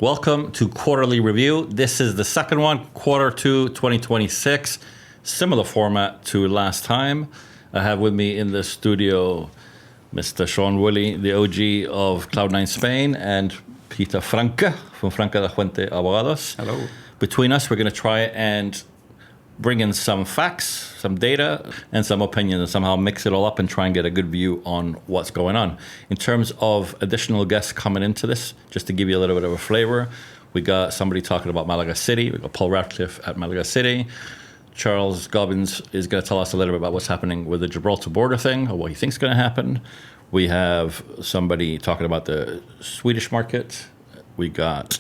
Welcome to Quarterly Review. This is the second one, Q2 2026. Similar format to last time. I have with me in the studio Mr. Sean Woolley, the OG of Cloud9 Spain, and Peter Franca from Franca da Fuente Abogados. Hello. Between us, we're going to try and bring in some facts, some data, and some opinions, and somehow mix it all up and try and get a good view on what's going on. In terms of additional guests coming into this, just to give you a little bit of a flavor, we got somebody talking about Malaga City. We got Paul Radcliffe at Malaga City. Charles Gubbins is going to tell us a little bit about what's happening with the Gibraltar border thing, or what he thinks is going to happen. We have somebody talking about the Swedish market. We got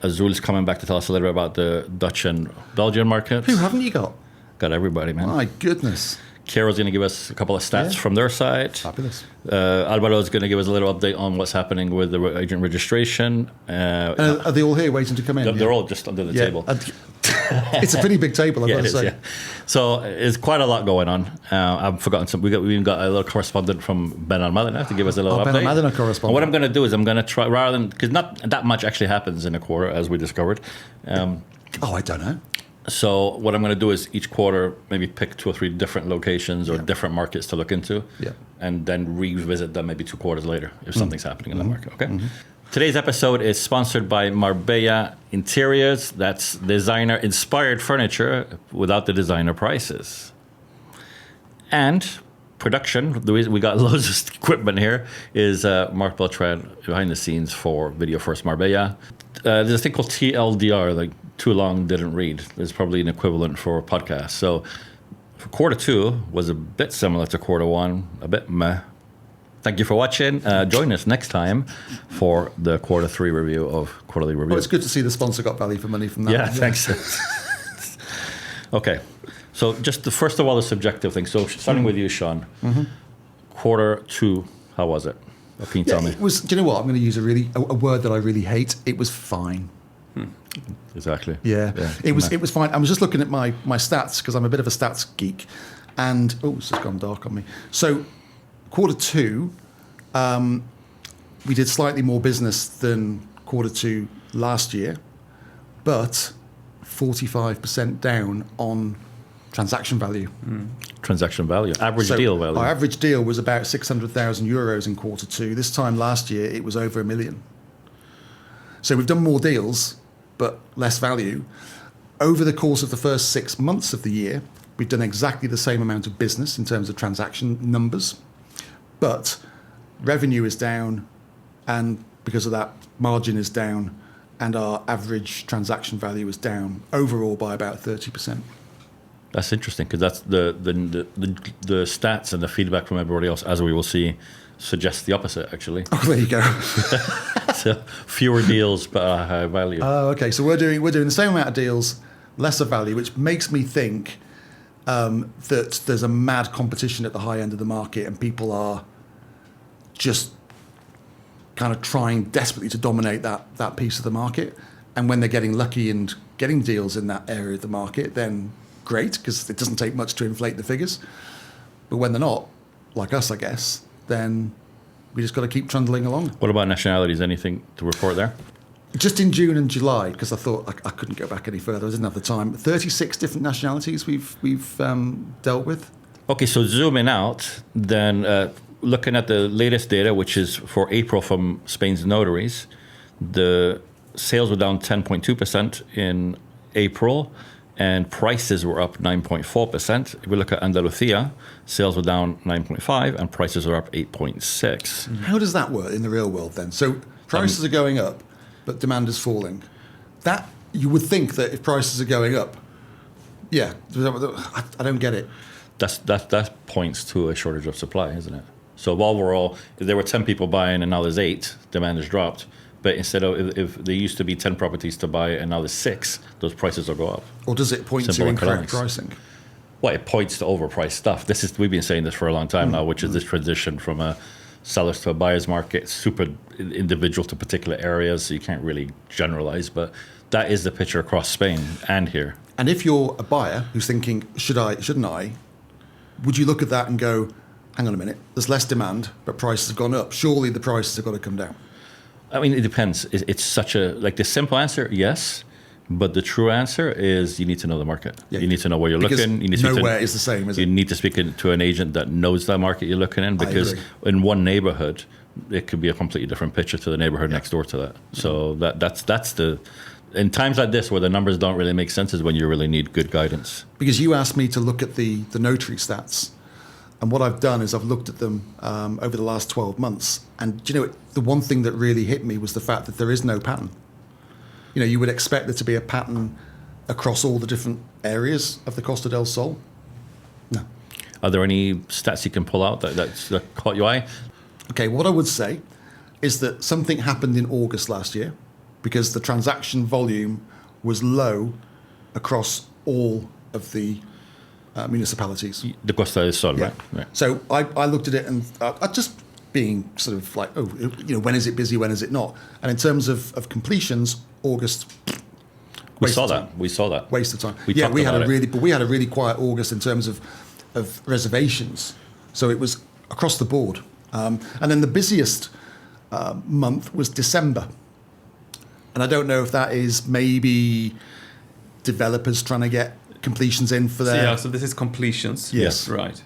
Azull is coming back to tell us a little bit about the Dutch and Belgian markets. Who haven't you got? Got everybody, man. My goodness. Carol's going to give us a couple of stats from their side. Fabulous. Álvaro is going to give us a little update on what's happening with the agent registration. Are they all here waiting to come in? They're all just under the table. It's a pretty big table, I've got to say. Yeah. So it's quite a lot going on. I've forgotten some. We even got a little correspondent from Benalmádena to give us a little update. Benalmádena correspondent. And what I'm going to do is I'm going to try, rather than, because not that much actually happens in a quarter, as we discovered. I don't know. So what I'm going to do is each quarter maybe pick 2 or 3 different locations or different markets to look into, and then revisit them maybe 2 quarters later if something's happening in the market. Okay. Today's episode is sponsored by Marbella Interiors. That's designer-inspired furniture without the designer prices. And production, the reason we got loads of equipment here, is Marc Beltran behind the scenes for Video First Marbella. There's a thing called TLDR, like too long didn't read. There's probably an equivalent for a podcast. So for Q2 was a bit similar to Q1, a bit meh. Thank you for watching. Join us next time for the Q3 review of Quarterly Review. Well, it's good to see the sponsor got value for money from that. Yeah, thanks. Okay, so just first of all, the subjective thing. So starting with you, Sean. Q2, how was it? What can you tell me? It was. Do you know what? I'm going to use a word that I really hate. It was fine. Exactly. Yeah. It was fine. I was just looking at my stats because I'm a bit of a stats geek, and it's just gone dark on me. So Q2, we did slightly more business than Q2 last year, but 45% down on transaction value. Transaction value, average deal value. Our average deal was about 600,000 euros in Q2. This time last year, it was over 1 million. So we've done more deals, but less value. Over the course of the first 6 months of the year, we've done exactly the same amount of business in terms of transaction numbers, but revenue is down, and because of that, margin is down, and our average transaction value is down overall by about 30%. That's interesting because that's the stats and the feedback from everybody else, as we will see, suggests the opposite. Actually, there you go. So fewer deals but high value. Okay, so we're doing the same amount of deals, lesser value, which makes me think that there's a mad competition at the high end of the market, and people are just kind of trying desperately to dominate that piece of the market. And when they're getting lucky and getting deals in that area of the market, then great, because it doesn't take much to inflate the figures. But when they're not, like us, I guess, then we just got to keep trundling along. What about nationalities? Anything to report there? Just in June and July, because I thought I couldn't go back any further. I didn't have the time. 36 different nationalities we've dealt with. Okay, so zooming out, then looking at the latest data, which is for April from Spain's notaries, the sales were down 10.2% in April, and prices were up 9.4%. If we look at Andalusia, sales were down 9.5%, and prices are up 8.6%. How does that work in the real world then? So prices are going up, but demand is falling. That you would think that if prices are going up, I don't get it. That points to a shortage of supply, isn't it? So overall, if there were 10 people buying and now there's 8, demand has dropped. But instead of, if there used to be 10 properties to buy and now there's 6, those prices will go up. Or does it point to incorrect pricing? Well, it points to overpriced stuff. We've been saying this for a long time now, which is this transition from a sellers to a buyer's market, super individual to particular areas, so you can't really generalize, but that is the picture across Spain and here. And if you're a buyer who's thinking, should I, shouldn't I, would you look at that and go, hang on a minute, there's less demand, but prices have gone up. Surely the prices have got to come down. I mean, it depends. It's such a, like the simple answer, yes. But the true answer is you need to know the market. Yeah. You need to know where you're looking. You need nowhere is the same, is it? You need to speak to an agent that knows that market you're looking in, because in one neighborhood, it could be a completely different picture to the neighborhood next door to that. So that's the... In times like this where the numbers don't really make sense is when you really need good guidance. Because you asked me to look at the Notary stats. And what I've done is I've looked at them over the last 12 months. And you know, the one thing that really hit me was the fact that there is no pattern. You know, you would expect there to be a pattern across all the different areas of the Costa del Sol. No. Are there any stats you can pull out that caught your eye? Okay, what I would say is that something happened in August last year, because the transaction volume was low across all of the municipalities. The Costa del Sol, right? So I looked at it and I just being sort of like, oh, you know, when is it busy, when is it not? And in terms of completions, August. We saw that. Waste of time. We had a really quiet August in terms of reservations. So it was across the board. And then the busiest month was December. And I don't know if that is maybe developers trying to get completions in for their... So this is completions. Yes. Right.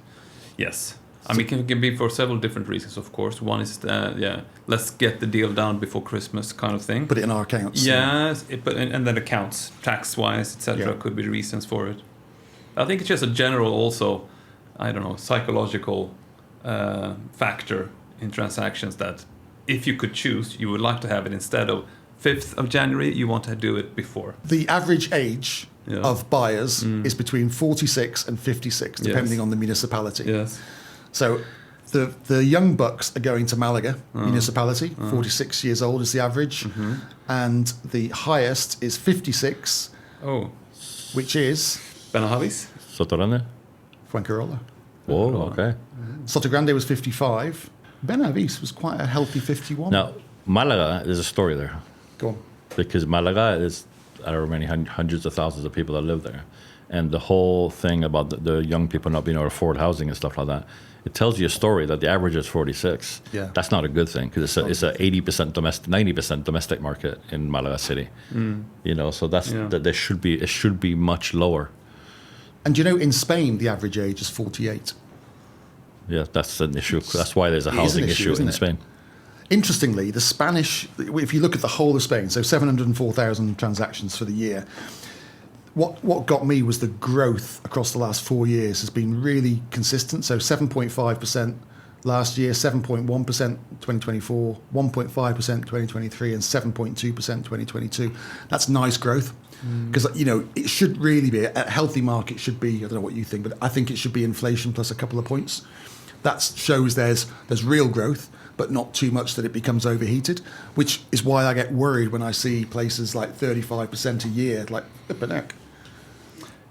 Yes. I mean, it can be for several different reasons, of course. One is, let's get the deal done before Christmas kind of thing. Put it in our accounts. Yes, and then accounts, tax-wise, etc., could be reasons for it. I think it's just a general also, I don't know, psychological factor in transactions that if you could choose, you would like to have it instead of 5th of January, you want to do it before. The average age of buyers is between 46 and 56, depending on the municipality. Yes. So the young bucks are going to Malaga Municipality, 46 years old is the average, and the highest is 56, which is... Benalmádena? Sotogrande? Fuencarral. Oh, okay. Sotogrande was 55. Benalmádena was quite a healthy 51. Now, Malaga, there's a story there. Go on. Because Malaga is, I don't know, many hundreds of thousands of people that live there. And the whole thing about the young people not being able to afford housing and stuff like that, it tells you a story that the average is 46. Yeah. That's not a good thing, because it's a 80% domestic, 90% domestic market in Malaga City. You know, so that it should be much lower. And you know, in Spain, the average age is 48. Yeah, that's an issue. That's why there's a housing issue in Spain. Interestingly, the Spanish, if you look at the whole of Spain, so 704,000 transactions for the year, what got me was the growth across the last 4 years has been really consistent. So 7.5% last year, 7.1% 2024, 1.5% 2023, and 7.2% 2022. That's nice growth. Because, you know, it should really be, a healthy market should be, I don't know what you think, but I think it should be inflation plus a couple of points. That shows there's real growth, but not too much that it becomes overheated, which is why I get worried when I see places like 35% a year, like flipping heck.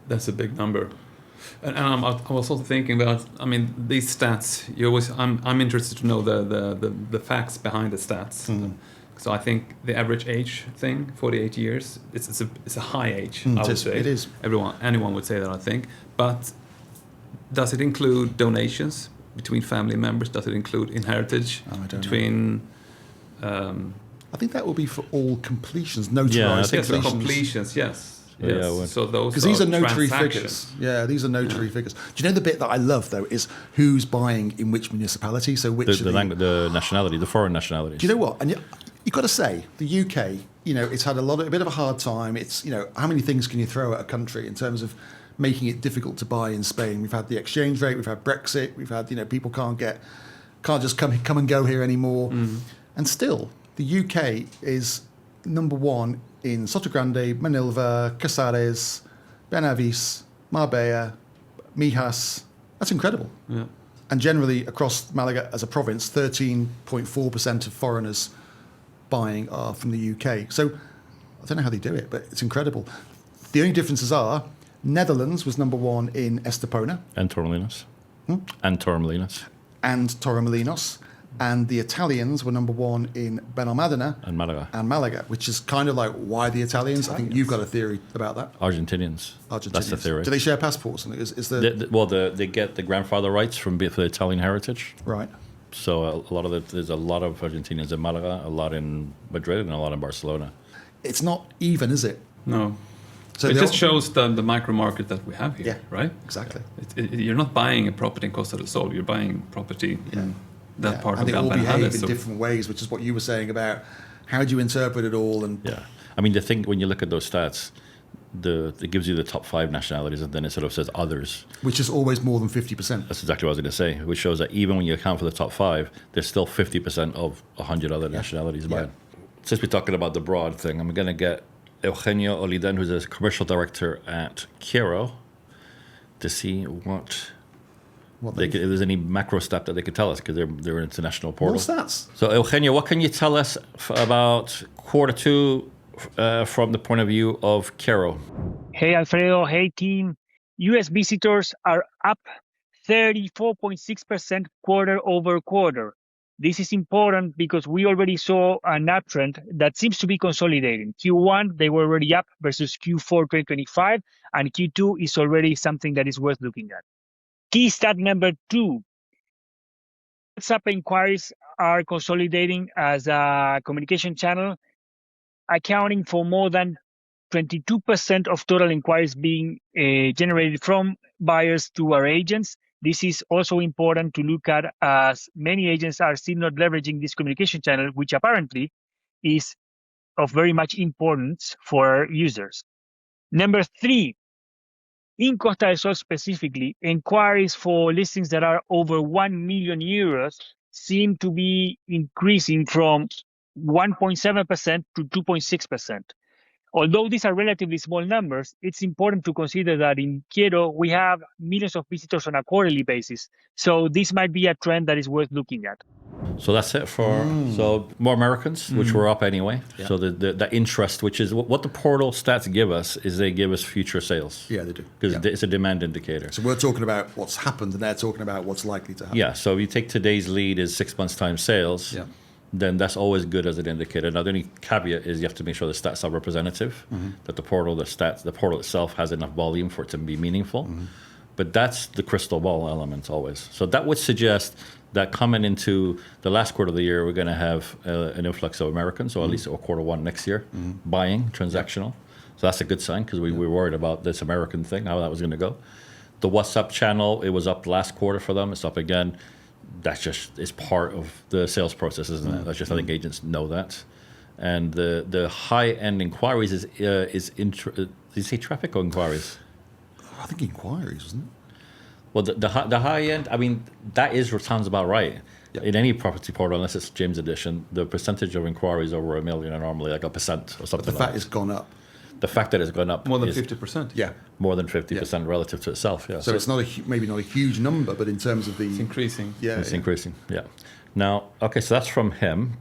That's a big number. And I was also thinking about, I mean, these stats, I'm interested to know the facts behind the stats. So I think the average age thing, 48 years, it's a high age, I would say. It is. Anyone would say that, I think. But does it include donations between family members? Does it include inheritance between? I think that will be for all completions, notarized completions. Yes. Yes. So those because these are notary figures. Yeah, these are notary figures. Do you know the bit that I love though is who's buying in which municipality? So which the nationality, the foreign nationalities. Do you know what? And you've got to say the UK. You know, it's had a bit of a hard time. It's, you know, how many things can you throw at a country in terms of making it difficult to buy in Spain? We've had the exchange rate. We've had Brexit. We've had, you know, people can't just come and go here anymore. And still, the UK is number one in Sotogrande, Manilva, Casares, Benavis, Marbella, Mijas. That's incredible. Yeah. And generally across Malaga as a province, 13.4% of foreigners buying are from the UK. So I don't know how they do it, but it's incredible. The only differences are Netherlands was number one in Estepona. And Torremolinos. And Torremolinos. And Torremolinos. And the Italians were number one in Benalmádena and Malaga, which is kind of like, why the Italians? I think you've got a theory about that. Argentinians. That's the theory. Do they share passports? They get the grandfather rights for the Italian heritage. Right. So there's a lot of Argentinians in Malaga, a lot in Madrid, and a lot in Barcelona. It's not even, is it? No. So it just shows the micro market that we have here, right? Exactly. You're not buying a property in Costa del Sol. You're buying property in that part and of they all Benalmádena. behave in different ways, which is what you were saying about how do you interpret it all. And I mean, the thing when you look at those stats, it gives you the top 5 nationalities, and then it sort of says others, which is always more than 50%. That's exactly what I was going to say, which shows that even when you account for the top 5, there's still 50% of 100 other nationalities buying. Since we're talking about the broad thing, I'm going to get Eugenio Oliden, who's a commercial director at Quiero, to see if there's any macro stat that they could tell us, because they're an international portal. More stats. So Eugenio, what can you tell us about Q2 from the point of view of Quiero? Hey Alfredo, hey team. US visitors are up 34.6% quarter over quarter. This is important because we already saw an uptrend that seems to be consolidating. Q1, they were already up versus Q4 2025, and Q2 is already something that is worth looking at. Key stat number 2. WhatsApp inquiries are consolidating as a communication channel, accounting for more than 22% of total inquiries being generated from buyers to our agents. This is also important to look at, as many agents are still not leveraging this communication channel, which apparently is of very much importance for our users. Number 3, in Costa del Sol specifically, inquiries for listings that are over 1 million euros seem to be increasing from 1.7% to 2.6%. Although these are relatively small numbers, it's important to consider that in Quiero, we have millions of visitors on a quarterly basis. So this might be a trend that is worth looking at. So that's it for so more Americans, which were up anyway. Yeah. So the interest, which is what the portal stats give us, is they give us future sales. Yeah, they do. Because it's a demand indicator. So we're talking about what's happened, and they're talking about what's likely to happen. Yeah, so if you take today's lead is 6 months' time sales, then that's always good as an indicator. Now, the only caveat is you have to make sure the stats are representative, that the portal itself has enough volume for it to be meaningful. But that's the crystal ball element always. So that would suggest that coming into the last quarter of the year, we're going to have an influx of Americans, or at least Q1 next year, buying transactional. So that's a good sign, because we were worried about this American thing, how that was going to go. The WhatsApp channel, it was up last quarter for them. It's up again. That's just is part of the sales process, isn't it? That's just, I think agents know that. And the high-end inquiries is did you say traffic or inquiries? I think inquiries, wasn't it? Well, the high end, I mean, sounds about right. Yeah. In any property portal, unless it's James Edition, the percentage of inquiries over 1 million are normally like 1% or something. But the fact it's gone up. The fact that it's gone up more than 50%. Yeah, more than 50% relative to itself. Yeah. So it's not maybe not a huge number, but in terms of it's increasing. Yeah, it's increasing. Yeah. Now, okay, so that's from him.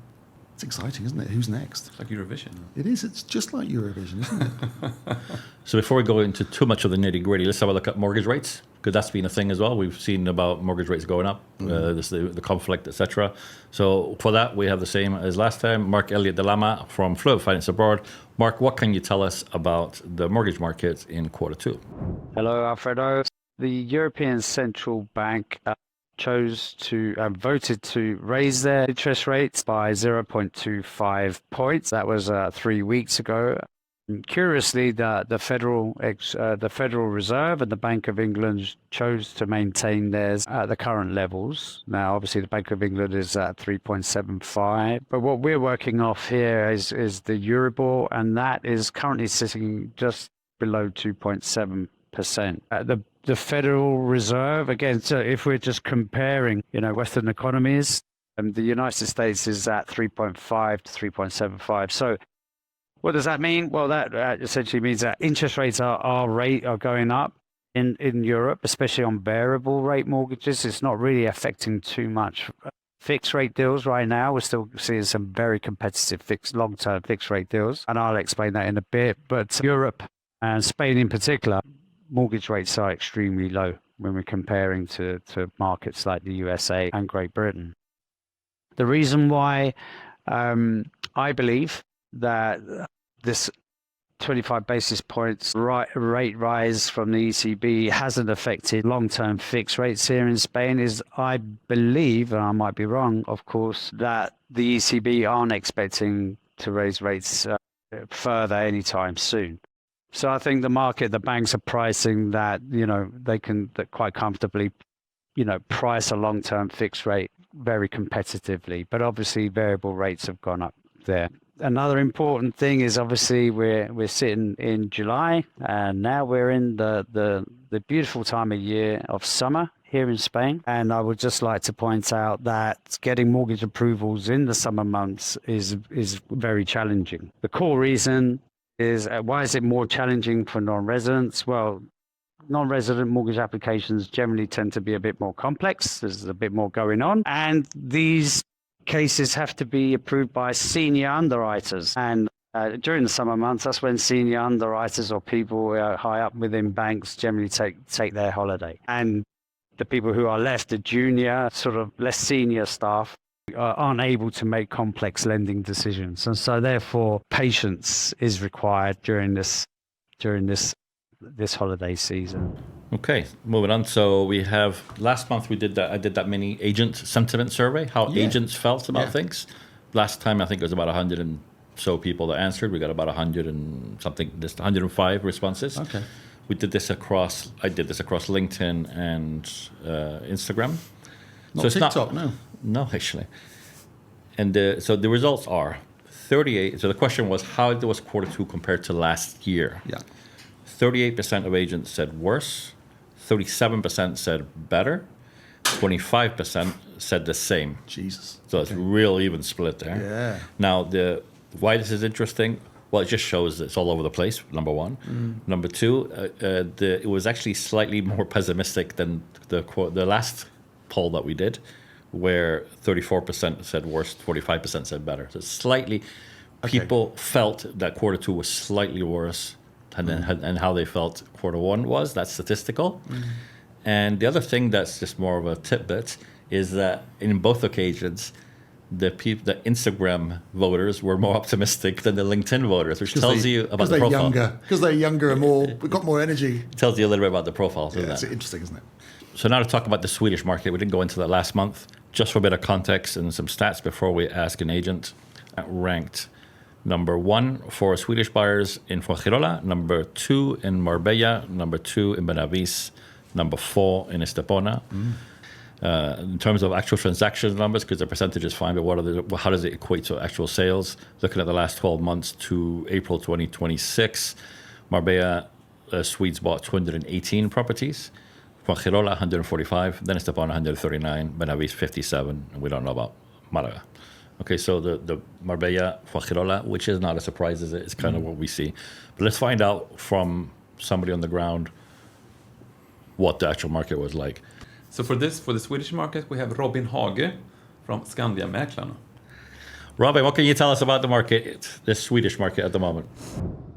It's exciting, isn't it? Who's next? It's like Eurovision. It is. It's just like Eurovision, isn't it? So before we go into too much of the nitty gritty, let's have a look at mortgage rates, because that's been a thing as well. We've seen about mortgage rates going up, the conflict, etc. So for that, we have the same as last time. Marc, Elliott, Lama from Fluent Finance Abroad. Marc, what can you tell us about the mortgage market in Q2? Hello, Alfredo. The European Central Bank voted to raise their interest rates by 0.25 points. That was 3 weeks ago. And curiously, the Federal Reserve and the Bank of England chose to maintain theirs at the current levels. Now, obviously, the Bank of England is at 3.75, but what we're working off here is the Euribor, and that is currently sitting just below 2.7%. The Federal Reserve, again, so if we're just comparing, Western economies, the United States is at 3.5 to 3.75. So what does that mean? Well, that essentially means that interest rates are going up in Europe, especially on variable rate mortgages. It's not really affecting too much fixed rate deals right now. We're still seeing some very competitive long-term fixed rate deals, and I'll explain that in a bit. But Europe and Spain in particular, mortgage rates are extremely low when we're comparing to markets like the USA and Great Britain. The reason why I believe that this 25 basis points rate rise from the ECB hasn't affected long-term fixed rates here in Spain is, I believe, and I might be wrong, of course, that the ECB aren't expecting to raise rates further anytime soon. So I think the banks are pricing that, they can quite comfortably, price a long-term fixed rate very competitively. But obviously variable rates have gone up there. Another important thing is obviously we're sitting in July, and now we're in the beautiful time of year of summer here in Spain. And I would just like to point out that getting mortgage approvals in the summer months is very challenging. The core reason is why is it more challenging for non-residents? Well, non-resident mortgage applications generally tend to be a bit more complex. There's a bit more going on, and these cases have to be approved by senior underwriters. And during the summer months, that's when senior underwriters or people high up within banks generally take their holiday. And the people who are left, the junior, sort of less senior staff, aren't able to make complex lending decisions. And so therefore, patience is required during this holiday season. Okay, moving on. So we have last month I did that mini agent sentiment survey, how agents felt about things. Last time I think it was about 100 and so people that answered. We got about 100 and something, just 105 responses. Okay. I did this across LinkedIn and Instagram. Not so it's TikTok, no, actually. And so the results are 38. So the question was, how was Q2 compared to last year? Yeah. 38% of agents said worse, 37% said better, 25% said the same. Jesus. So it's real even split there. Yeah. Now, why this is interesting, well, it just shows that it's all over the place, number one. Number two, it was actually slightly more pessimistic than the last poll that we did, where 34% said worse, 45% said better. So slightly, people felt that Q2 was slightly worse and how they felt Q1 was. That's statistical. And the other thing that's just more of a tidbit is that in both occasions, the Instagram voters were more optimistic than the LinkedIn voters, which tells you about the profile. Because they're younger and we've got more energy. Tells you a little bit about the profiles. Yeah, it's interesting, isn't it? So now to talk about the Swedish market. We didn't go into that last month. Just for a bit of context and some stats before we ask an agent, ranked number 1 for Swedish buyers in Fuengirola, number 2 in Marbella, number 2 in Benavís, number 4 in Estepona. In terms of actual transaction numbers, because the percentage is fine, but how does it equate to actual sales? Looking at the last 12 months to April 2026, Marbella, Swedes bought 218 properties, Fuengirola 145, then Estepona 139, Benavís 57, and we don't know about Malaga. Okay, so the Marbella, Fuengirola, which is not a surprise, is it? It's kind of what we see. But let's find out from somebody on the ground what the actual market was like. So for the Swedish market, we have Robin Hage from SkandiaMäklarna. Robin, what can you tell us about the market, the Swedish market at the moment?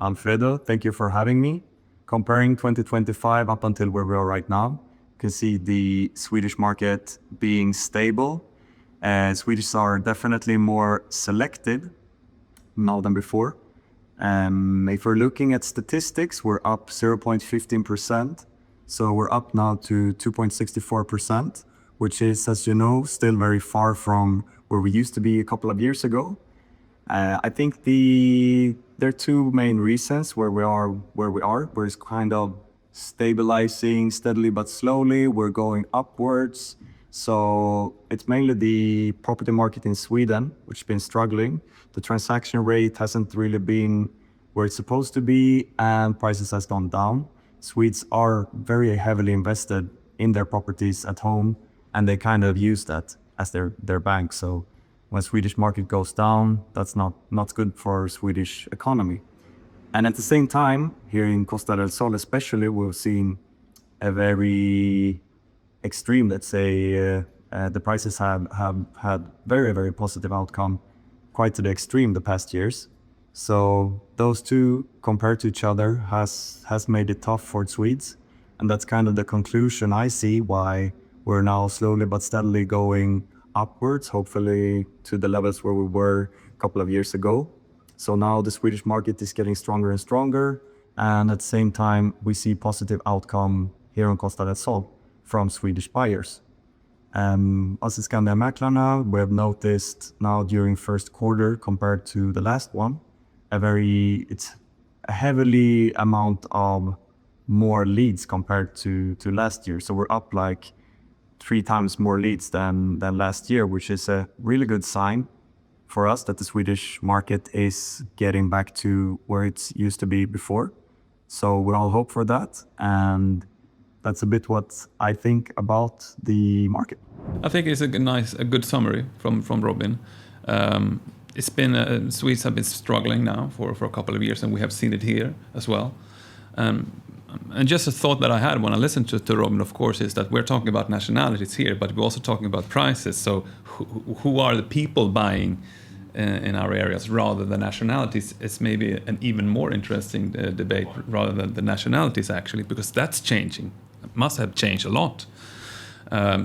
Alfredo, thank you for having me. Comparing 2025 up until where we are right now, you can see the Swedish market being stable. Swedish are definitely more selected now than before. If we're looking at statistics, we're up 0.15%. So we're up now to 2.64%, which is, as you know, still very far from where we used to be a couple of years ago. I think there are two main reasons where we are. We're kind of stabilizing steadily but slowly. We're going upwards. So it's mainly the property market in Sweden, which has been struggling. The transaction rate hasn't really been where it's supposed to be, and prices has gone down. Swedes are very heavily invested in their properties at home, and they kind of use that as their bank. So when Swedish market goes down, that's not good for Swedish economy. And at the same time, here in Costa del Sol especially, we've seen a very extreme, let's say, the prices have had very, very positive outcome, quite to the extreme the past years. So those two compared to each other has made it tough for Swedes. And that's kind of the conclusion I see why we're now slowly but steadily going upwards, hopefully to the levels where we were a couple of years ago. So now the Swedish market is getting stronger and stronger. And at the same time, we see positive outcome here on Costa del Sol from Swedish buyers. Us at SkandiaMäklarna, we have noticed now during first quarter compared to the last one, it's a heavily amount of more leads compared to last year. So we're up like 3 times more leads than last year, which is a really good sign for us that the Swedish market is getting back to where it's used to be before. So we all hope for that. And that's a bit what I think about the market. I think it's a good summary from Robin. It's been Swedes have been struggling now for a couple of years, and we have seen it here as well. And just a thought that I had when I listened to Robin, of course, is that we're talking about nationalities here, but we're also talking about prices. So who are the people buying in our areas rather than nationalities? It's maybe an even more interesting debate rather than the nationalities, actually, because that's changing. It must have changed a lot.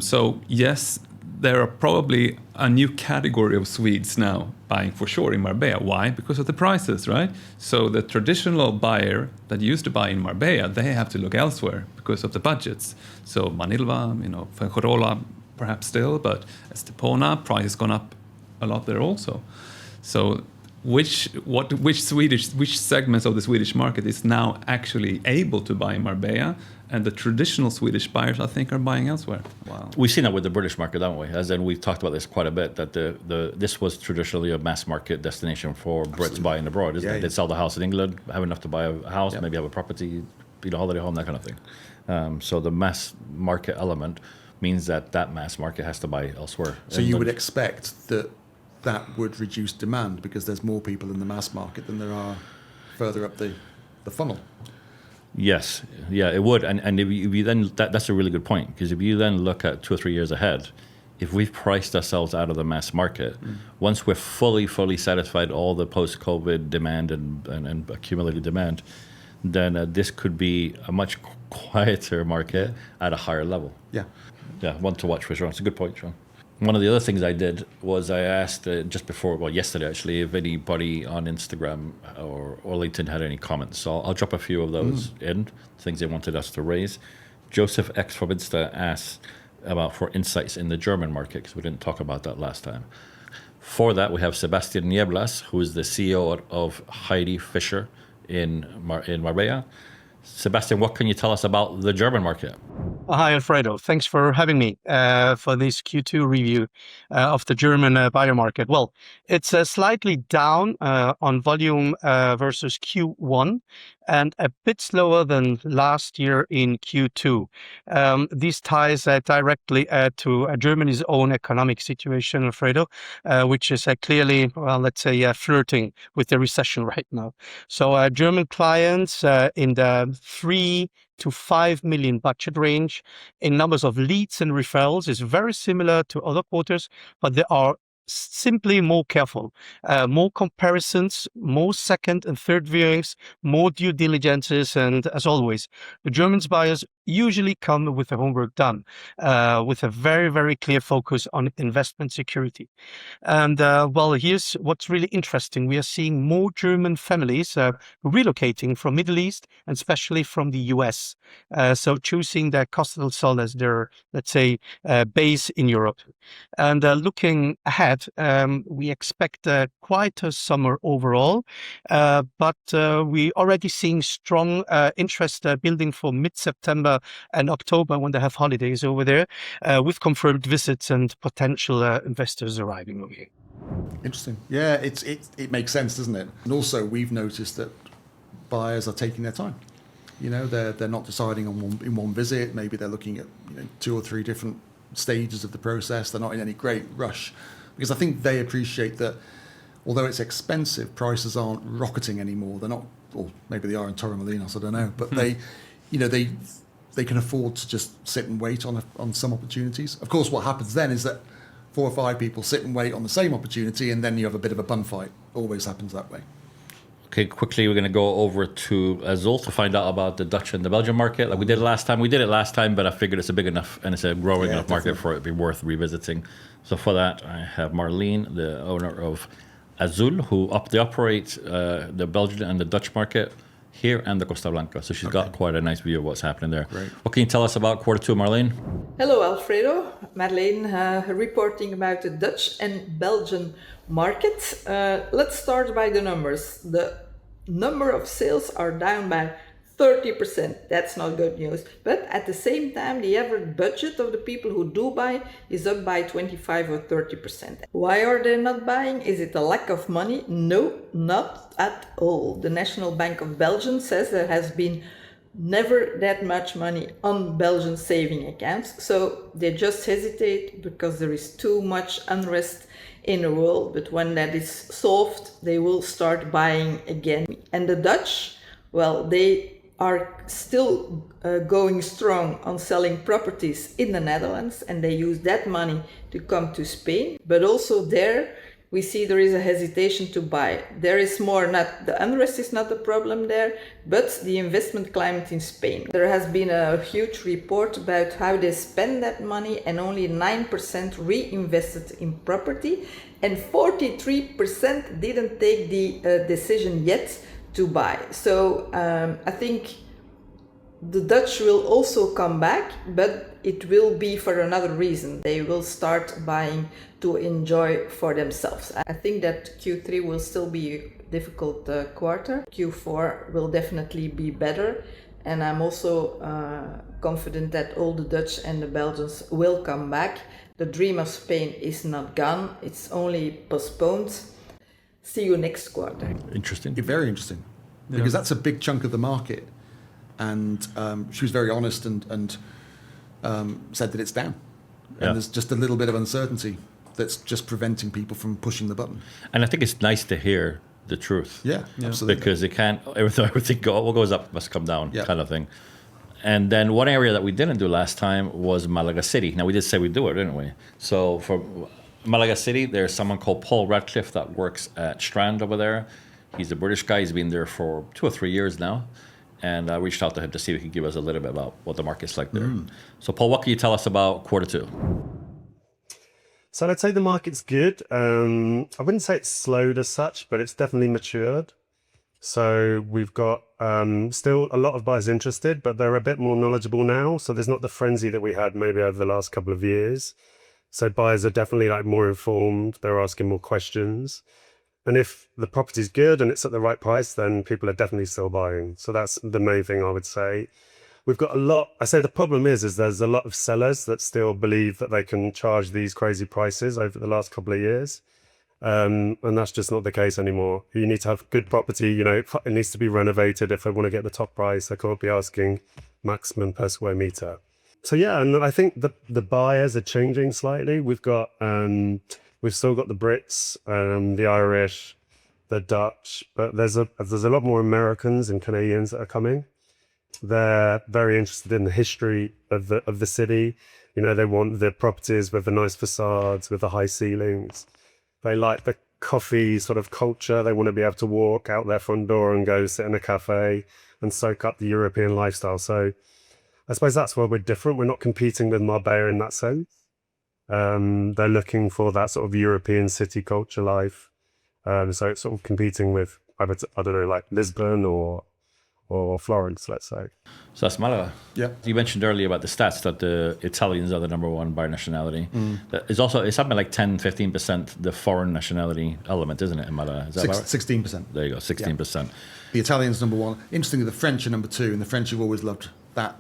So yes, there are probably a new category of Swedes now buying for sure in Marbella. Why? Because of the prices, right? So the traditional buyer that used to buy in Marbella, they have to look elsewhere because of the budgets. So Manilva, Fuengirola, perhaps still, but Estepona, price has gone up a lot there also. So which segments of the Swedish market is now actually able to buy in Marbella, and the traditional Swedish buyers, I think, are buying elsewhere. Wow. We've seen that with the British market, haven't we? As in, we've talked about this quite a bit, that this was traditionally a mass market destination for Brits buying abroad, isn't it? They'd sell the house in England, have enough to buy a house, maybe have a property, a holiday home, that kind of thing. So the mass market element means that mass market has to buy elsewhere. So you would expect that would reduce demand because there's more people in the mass market than there are further up the funnel. Yes, yeah, it would. And if you then, that's a really good point, because if you then look at 2 or 3 years ahead, if we've priced ourselves out of the mass market, once we're fully satisfied all the post-COVID demand and accumulated demand, then this could be a much quieter market at a higher level. Yeah. Yeah, one to watch for sure. It's a good point, Sean. One of the other things I did was I asked just before, yesterday actually, if anybody on Instagram or LinkedIn had any comments. So I'll drop a few of those in, things they wanted us to raise. Joseph X from Insta asked for insights in the German market, because we didn't talk about that last time. For that, we have Sebastian Nieblas, who is the CEO of Heidi Fischer in Marbella. Sebastian, what can you tell us about the German market? Hi, Alfredo. Thanks for having me for this Q2 review of the German buyer market. Well, it's slightly down on volume versus Q1 and a bit slower than last year in Q2. This ties directly to Germany's own economic situation, Alfredo, which is clearly, flirting with the recession right now. So German clients in the 3 to 5 million budget range in numbers of leads and referrals is very similar to other quarters, but they are simply more careful, more comparisons, more second and third viewings, more due diligences, and as always, the German buyers usually come with the homework done, with a very, very clear focus on investment security. And here's what's really interesting. We are seeing more German families relocating from Middle East and especially from the US. So choosing the Costa del Sol as their, base in Europe. And looking ahead, we expect quite a summer overall, but we already seeing strong interest building for mid-September and October when they have holidays over there, with confirmed visits and potential investors arriving over here. Interesting. Yeah, it makes sense, doesn't it? And also, we've noticed that buyers are taking their time. They're not deciding in one visit. Maybe they're looking at 2 or 3 different stages of the process. They're not in any great rush, because I think they appreciate that although it's expensive, prices aren't rocketing anymore. They're not, or maybe they are in Torremolinos, I don't know. But they can afford to just sit and wait on some opportunities. Of course, what happens then is that 4 or 5 people sit and wait on the same opportunity, and then you have a bit of a bun fight. Always happens that way. Okay, quickly, we're going to go over to Azull to find out about the Dutch and the Belgian market. Like we did last time. We did it last time, but I figured it's a big enough and it's a growing enough market for it to be worth revisiting. So for that, I have Marleen, the owner of Azull, they operate the Belgian and the Dutch market here and the Costa Blanca. So she's got quite a nice view of what's happening there. Great. What can you tell us about Q2, Marleen? Hello, Alfredo. Marleen reporting about the Dutch and Belgian market. Let's start by the numbers. The number of sales are down by 30%. That's not good news. But at the same time, the average budget of the people who do buy is up by 25 or 30%. Why are they not buying? Is it a lack of money? No, not at all. The National Bank of Belgium says there has been never that much money on Belgian saving accounts. So they just hesitate because there is too much unrest in the world. But when that is solved, they will start buying again. And the Dutch, well, they are still going strong on selling properties in the Netherlands, and they use that money to come to Spain. But also there, we see there is a hesitation to buy. There is more, not the unrest is not the problem there, but the investment climate in Spain. There has been a huge report about how they spend that money, and only 9% reinvested in property, and 43% didn't take the decision yet to buy. So I think the Dutch will also come back, but it will be for another reason. They will start buying to enjoy for themselves. I think that Q3 will still be a difficult quarter. Q4 will definitely be better. And I'm also confident that all the Dutch and the Belgians will come back. The dream of Spain is not gone. It's only postponed. See you next quarter. Interesting. Very interesting, because that's a big chunk of the market, and she was very honest and said that it's down, and there's just a little bit of uncertainty that's just preventing people from pushing the button. And I think it's nice to hear the truth. Yeah, absolutely. Because it can't, everything what goes up must come down, kind of thing. And then one area that we didn't do last time was Malaga City. Now we did say we'd do it, didn't we? So for Malaga City, there's someone called Paul Radcliffe that works at Strand over there. He's a British guy. He's been there for 2 or 3 years now. And I reached out to him to see if he could give us a little bit about what the market's like there. So Paul, what can you tell us about Q2? So I'd say the market's good. I wouldn't say it's slowed as such, but it's definitely matured. So we've got still a lot of buyers interested, but they're a bit more knowledgeable now. So there's not the frenzy that we had maybe over the last couple of years. So buyers are definitely like more informed. They're asking more questions. And if the property's good and it's at the right price, then people are definitely still buying. So that's the main thing I would say. We've got a lot. I say the problem is there's a lot of sellers that still believe that they can charge these crazy prices over the last couple of years. And that's just not the case anymore. You need to have good property. You know, it needs to be renovated if they want to get the top price. They can't be asking maximum per square meter. So yeah, and I think the buyers are changing slightly. We've got we've still got the Brits, the Irish, the Dutch, but there's a lot more Americans and Canadians that are coming. They're very interested in the history of the city. You know, they want the properties with the nice facades, with the high ceilings. They like the coffee sort of culture. They want to be able to walk out their front door and go sit in a cafe and soak up the European lifestyle. So I suppose that's where we're different. We're not competing with Marbella in that sense. They're looking for that sort of European city culture life. So it's sort of competing with, I don't know, like Lisbon or Florence, let's say. So that's Malaga. Yeah. You mentioned earlier about the stats that the Italians are the number one by nationality. It's also, it's something like 10-15% the foreign nationality element, isn't it, in Malaga? Is that about right? 16%. There you go, 16%. Yeah. The Italians number one. Interestingly, the French are number two, and the French have always loved that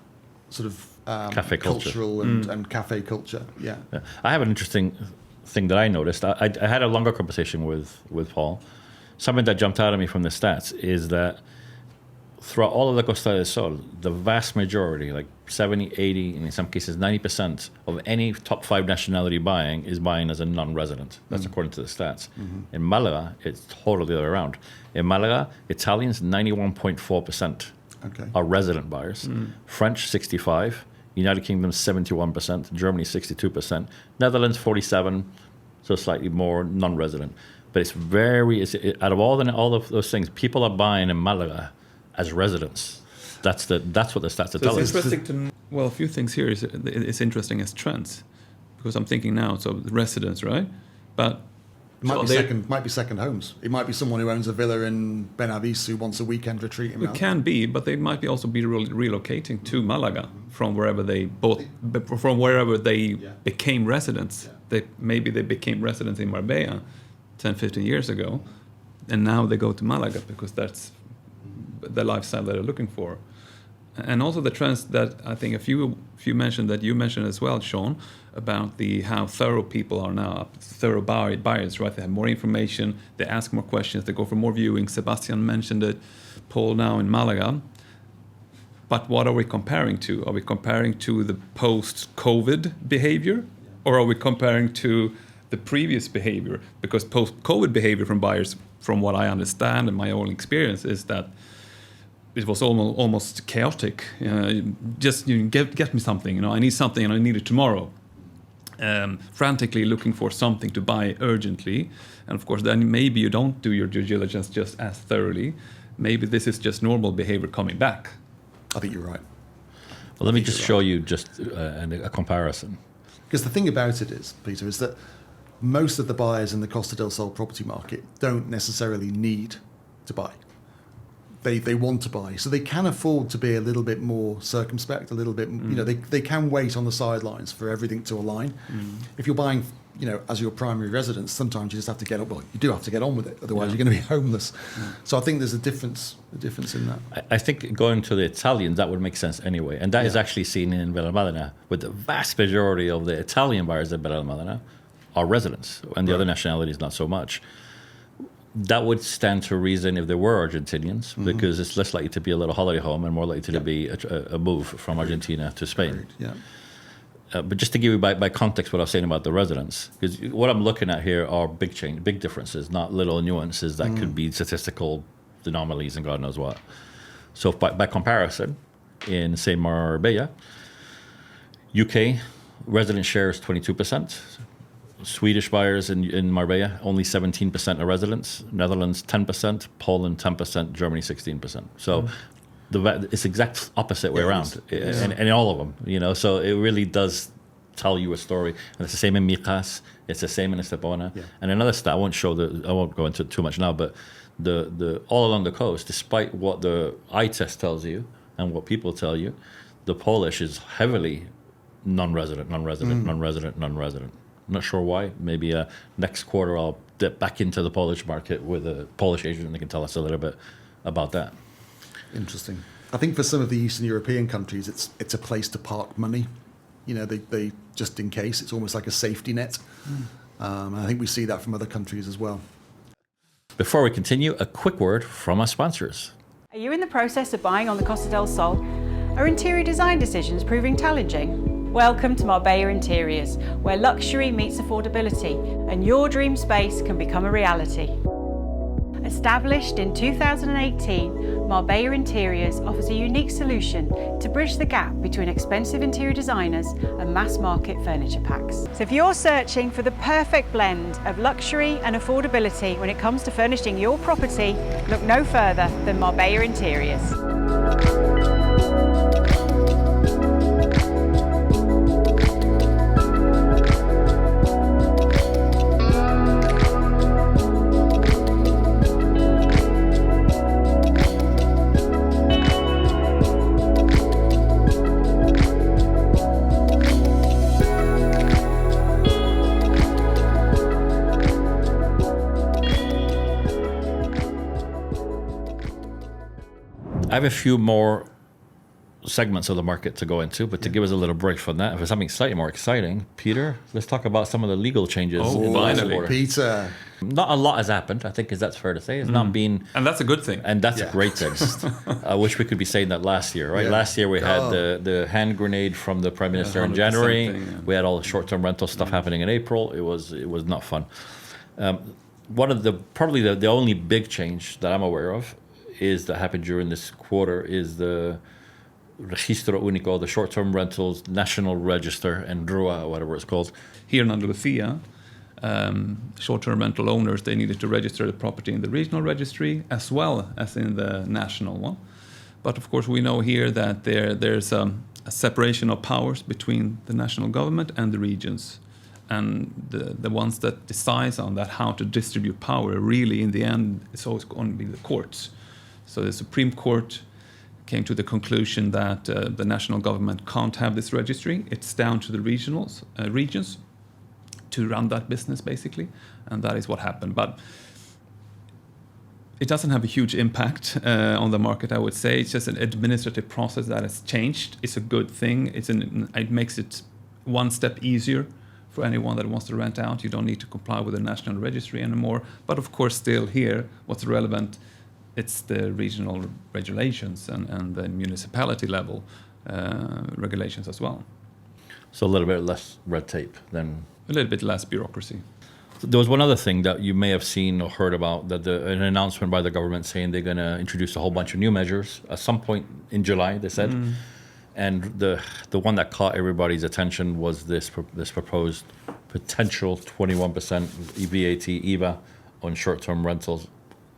sort of cafe culture. Cultural and cafe culture. Yeah. I have an interesting thing that I noticed. I had a longer conversation with Paul. Something that jumped out at me from the stats is that throughout all of the Costa del Sol, the vast majority, like 70, 80, and in some cases 90% of any top 5 nationality buying is buying as a non-resident. That's according to the stats. In Malaga, it's totally the other way around. In Malaga, Italians, 91.4% are resident buyers. French, 65%. United Kingdom, 71%. Germany, 62%. Netherlands, 47%. So slightly more non-resident. But it's out of all of those things, people are buying in Malaga as residents. That's what the stats are telling us. It's interesting to, well, a few things here it's interesting as trends, because I'm thinking now, so the residents, right? But Might be second homes. It might be someone who owns a villa in Benavis who wants a weekend retreat in Malaga. It can be, but they might also be relocating to Malaga from wherever they became residents. Maybe they became residents in Marbella 10, 15 years ago, and now they go to Malaga because that's the lifestyle that they're looking for. And also the trends that I think a few mentioned, that you mentioned as well, Sean, about how thorough people are now, thorough buyers, right? They have more information, they ask more questions, they go for more viewings. Sebastian mentioned it, Paul now in Malaga. But what are we comparing to? Are we comparing to the post-COVID behavior, or are we comparing to the previous behavior? Because post-COVID behavior from buyers, from what I understand and my own experience, is that it was almost chaotic. Just get me something. I need something and I need it tomorrow. Frantically looking for something to buy urgently, and of course, then maybe you don't do your due diligence just as thoroughly. Maybe this is just normal behavior coming back. I think you're right. Well, let me just show you just a comparison. Because the thing about it is, Peter, is that most of the buyers in the Costa del Sol property market don't necessarily need to buy. They want to buy, so they can afford to be a little bit more circumspect, a little bit, they can wait on the sidelines for everything to align. If you're buying, as your primary residence, sometimes you just have to get up. Well, you do have to get on with it, otherwise you're going to be homeless. So I think there's a difference in that. I think going to the Italians, that would make sense anyway, and that is actually seen in Benalmádena, with the vast majority of the Italian buyers at Benalmádena are residents, and the other nationalities not so much. That would stand to reason if there were Argentinians, because it's less likely to be a little holiday home and more likely to be a move from Argentina to Spain. Yeah. But just to give you by context what I was saying about the residents, because what I'm looking at here are big differences, not little nuances that could be statistical anomalies and God knows what. So by comparison, in, say, Marbella, UK resident share is 22%. Swedish buyers in Marbella, only 17% are residents. Netherlands, 10%. Poland, 10%. Germany, 16%. So it's exact opposite way around, and in all of them. So it really does tell you a story. And it's the same in Mikas. It's the same in Estepona. Yeah. And another stat, I won't go into it too much now, but the all along the coast, despite what the eye test tells you and what people tell you, the Polish is heavily non-resident. Not sure why. Maybe next quarter I'll dip back into the Polish market with a Polish agent and they can tell us a little bit about that. Interesting. I think for some of the Eastern European countries, it's a place to park money. They just in case, it's almost like a safety net. I think we see that from other countries as well. Before we continue, a quick word from our sponsors. Are you in the process of buying on the Costa del Sol? Are interior design decisions proving challenging? Welcome to Marbella Interiors, where luxury meets affordability and your dream space can become a reality. Established in 2018, Marbella Interiors offers a unique solution to bridge the gap between expensive interior designers and mass market furniture packs. So if you're searching for the perfect blend of luxury and affordability when it comes to furnishing your property, look no further than Marbella Interiors. I have a few more segments of the market to go into, but to give us a little break from that, for something slightly more exciting, Peter, let's talk about some of the legal changes. Oh, finally. Peter. Not a lot has happened, I think that's fair to say. It's not been... And that's a good thing. And that's a great thing. I wish we could be saying that last year, right? Yeah. Last year we had the hand grenade from the Prime Minister in January. We had all the short-term rental stuff happening in April. It was not fun. One of probably the only big change that I'm aware of that happened during this quarter is the Registro Único, the short-term rentals national register, and RUA, or whatever it's called. Here in Andalusia, short-term rental owners, they needed to register the property in the regional registry as well as in the national one. But of course, we know here that there's a separation of powers between the national government and the regions. and the ones that decide on that, how to distribute power, really in the end, it's always going to be the courts. So the Supreme Court came to the conclusion that the national government can't have this registry. It's down to the regions to run that business, basically, and that is what happened. But it doesn't have a huge impact on the market, I would say. It's just an administrative process that has changed. It's a good thing. It makes it one step easier for anyone that wants to rent out. You don't need to comply with the national registry anymore. But of course, still here, what's relevant, it's the regional regulations and the municipality level regulations as well. So a little bit less red tape than... A little bit less bureaucracy. There was one other thing that you may have seen or heard about, that an announcement by the government saying they're going to introduce a whole bunch of new measures at some point in July, they said. And the one that caught everybody's attention was this proposed potential 21% VAT IVA on short-term rentals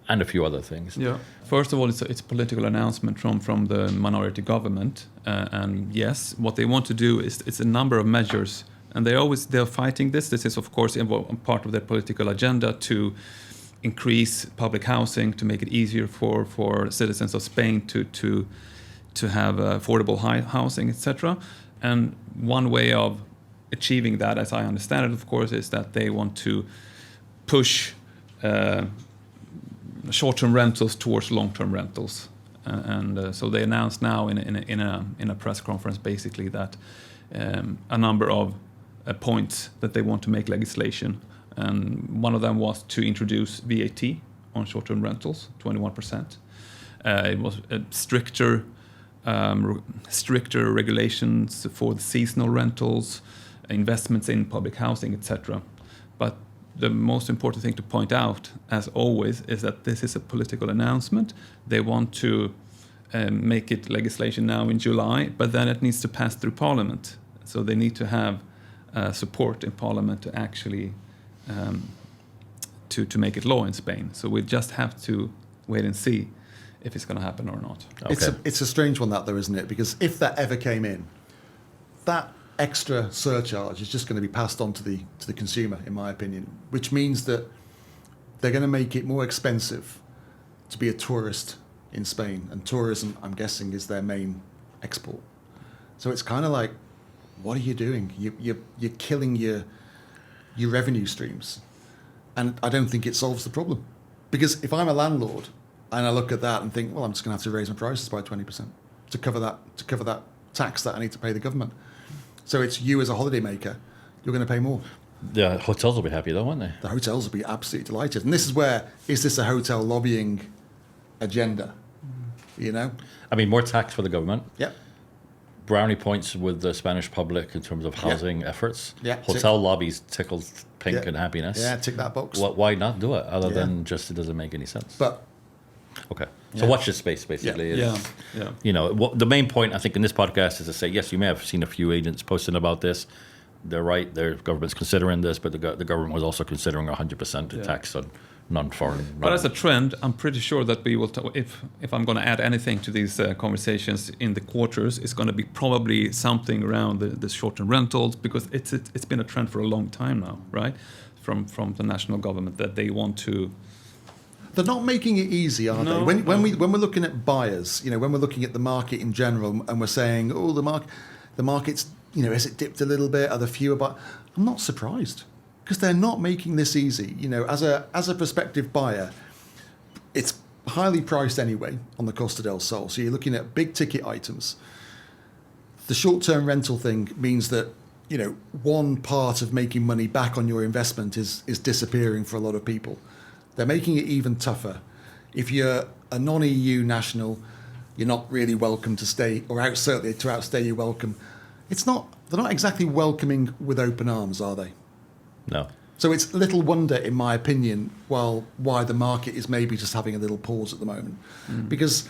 and a few other things. Yeah. First of all, it's a political announcement from the minority government. And yes, what they want to do is it's a number of measures. And they're fighting this. This is, of course, part of their political agenda to increase public housing, to make it easier for citizens of Spain to have affordable housing, etc. And one way of achieving that, as I understand it, of course, is that they want to push short-term rentals towards long-term rentals. So they announced now in a press conference, basically, that a number of points that they want to make legislation. And one of them was to introduce VAT on short-term rentals, 21%. It was stricter regulations for the seasonal rentals, investments in public housing, etc. But the most important thing to point out, as always, is that this is a political announcement. They want to make it legislation now in July, but then it needs to pass through Parliament. So they need to have support in Parliament to actually to make it law in Spain. So we just have to wait and see if it's going to happen or not. Okay. It's a strange one, that, though, isn't it? Because if that ever came in, that extra surcharge is just going to be passed on to the consumer, in my opinion, which means that they're going to make it more expensive to be a tourist in Spain. And tourism, I'm guessing, is their main export. So it's kind of like, what are you doing? You're killing your revenue streams. And I don't think it solves the problem. Because if I'm a landlord and I look at that and think, well, I'm just going to have to raise my prices by 20% to cover that tax that I need to pay the government. So it's you as a holidaymaker, you're going to pay more. The hotels will be happy though, won't they? The hotels will be absolutely delighted. And this is where, is this a hotel lobbying agenda? You know? I mean, more tax for the government. Yep. Brownie points with the Spanish public in terms of housing efforts. Yeah. Hotel lobbies tickle pink and happiness. Yeah, tick that box. Why not do it other than just it doesn't make any sense? But okay. So watch this space, basically. Yeah. You know, the main point, I think, in this podcast is to say, yes, you may have seen a few agents posting about this. They're right. Their government's considering this, but the government was also considering 100% tax on non-foreign. But as a trend, I'm pretty sure that we will, if I'm going to add anything to these conversations in the quarters, it's going to be probably something around the short-term rentals, because it's been a trend for a long time now, right? From the national government, that they want to. They're not making it easy, are they? When we're looking at buyers, you know, when we're looking at the market in general, and we're saying, oh, the market's, you know, has it dipped a little bit? Are there fewer buyers? I'm not surprised, because they're not making this easy. You know, as a prospective buyer, it's highly priced anyway on the Costa del Sol. So you're looking at big ticket items. The short-term rental thing means that, you know, one part of making money back on your investment is disappearing for a lot of people. They're making it even tougher. If you're a non-EU national, you're not really welcome to stay, or certainly to outstay your welcome. They're not exactly welcoming with open arms, are they? No. So it's little wonder, in my opinion, why the market is maybe just having a little pause at the moment. Because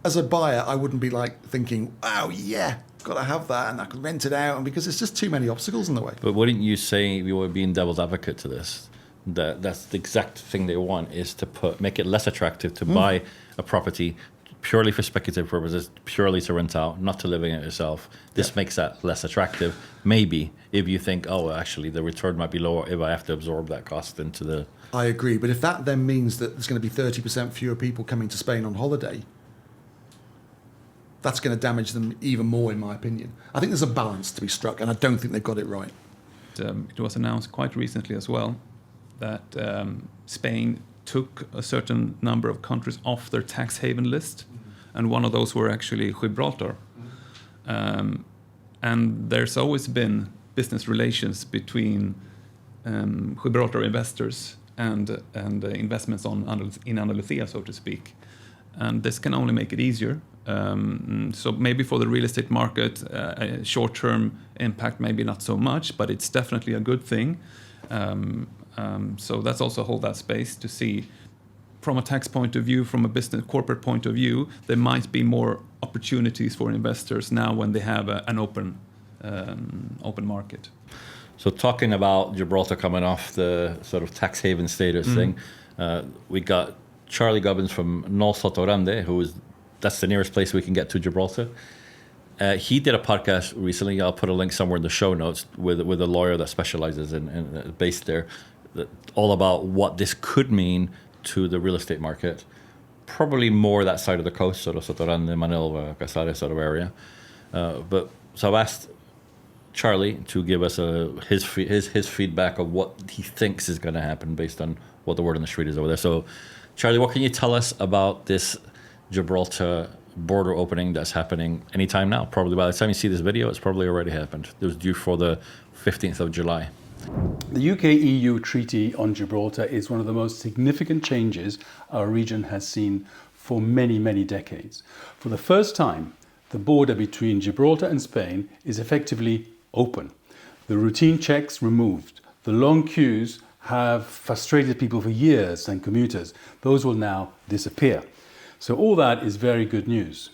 as a buyer, I wouldn't be like thinking, wow, yeah, got to have that, and I can rent it out, and because there's just too many obstacles in the way. But wouldn't you say, you were being devil's advocate to this, that's the exact thing they want, is to make it less attractive to buy a property purely for speculative purposes, purely to rent out, not to live in it yourself. This makes that less attractive. Maybe if you think, oh, actually, the return might be lower if I have to absorb that cost into the... I agree. But if that then means that there's going to be 30% fewer people coming to Spain on holiday, that's going to damage them even more, in my opinion. I think there's a balance to be struck, and I don't think they've got it right. It was announced quite recently as well that Spain took a certain number of countries off their tax haven list, and one of those were actually Gibraltar. And there's always been business relations between Gibraltar investors and investments in Andalusia, so to speak. And this can only make it easier. So maybe for the real estate market, short-term impact, maybe not so much, but it's definitely a good thing. So that's also hold that space to see, from a tax point of view, from a business corporate point of view, there might be more opportunities for investors now when they have an open market. So talking about Gibraltar coming off the sort of tax haven status thing, we got Charlie Gubbins from Noll Sotogrande, that's the nearest place we can get to Gibraltar. He did a podcast recently. I'll put a link somewhere in the show notes with a lawyer that specializes in based there, all about what this could mean to the real estate market. Probably more that side of the coast, sort of Sotogrande, Manilva, Casares sort of area. But so I've asked Charlie to give us his feedback of what he thinks is going to happen based on what the word on the street is over there. So, Charlie, what can you tell us about this Gibraltar border opening that's happening anytime now? Probably by the time you see this video, it's probably already happened. It was due for the 15th of July. The UK-EU Treaty on Gibraltar is one of the most significant changes our region has seen for many, many decades. For the first time, the border between Gibraltar and Spain is effectively open. The routine checks removed. The long queues have frustrated people for years and commuters. Those will now disappear. So all that is very good news.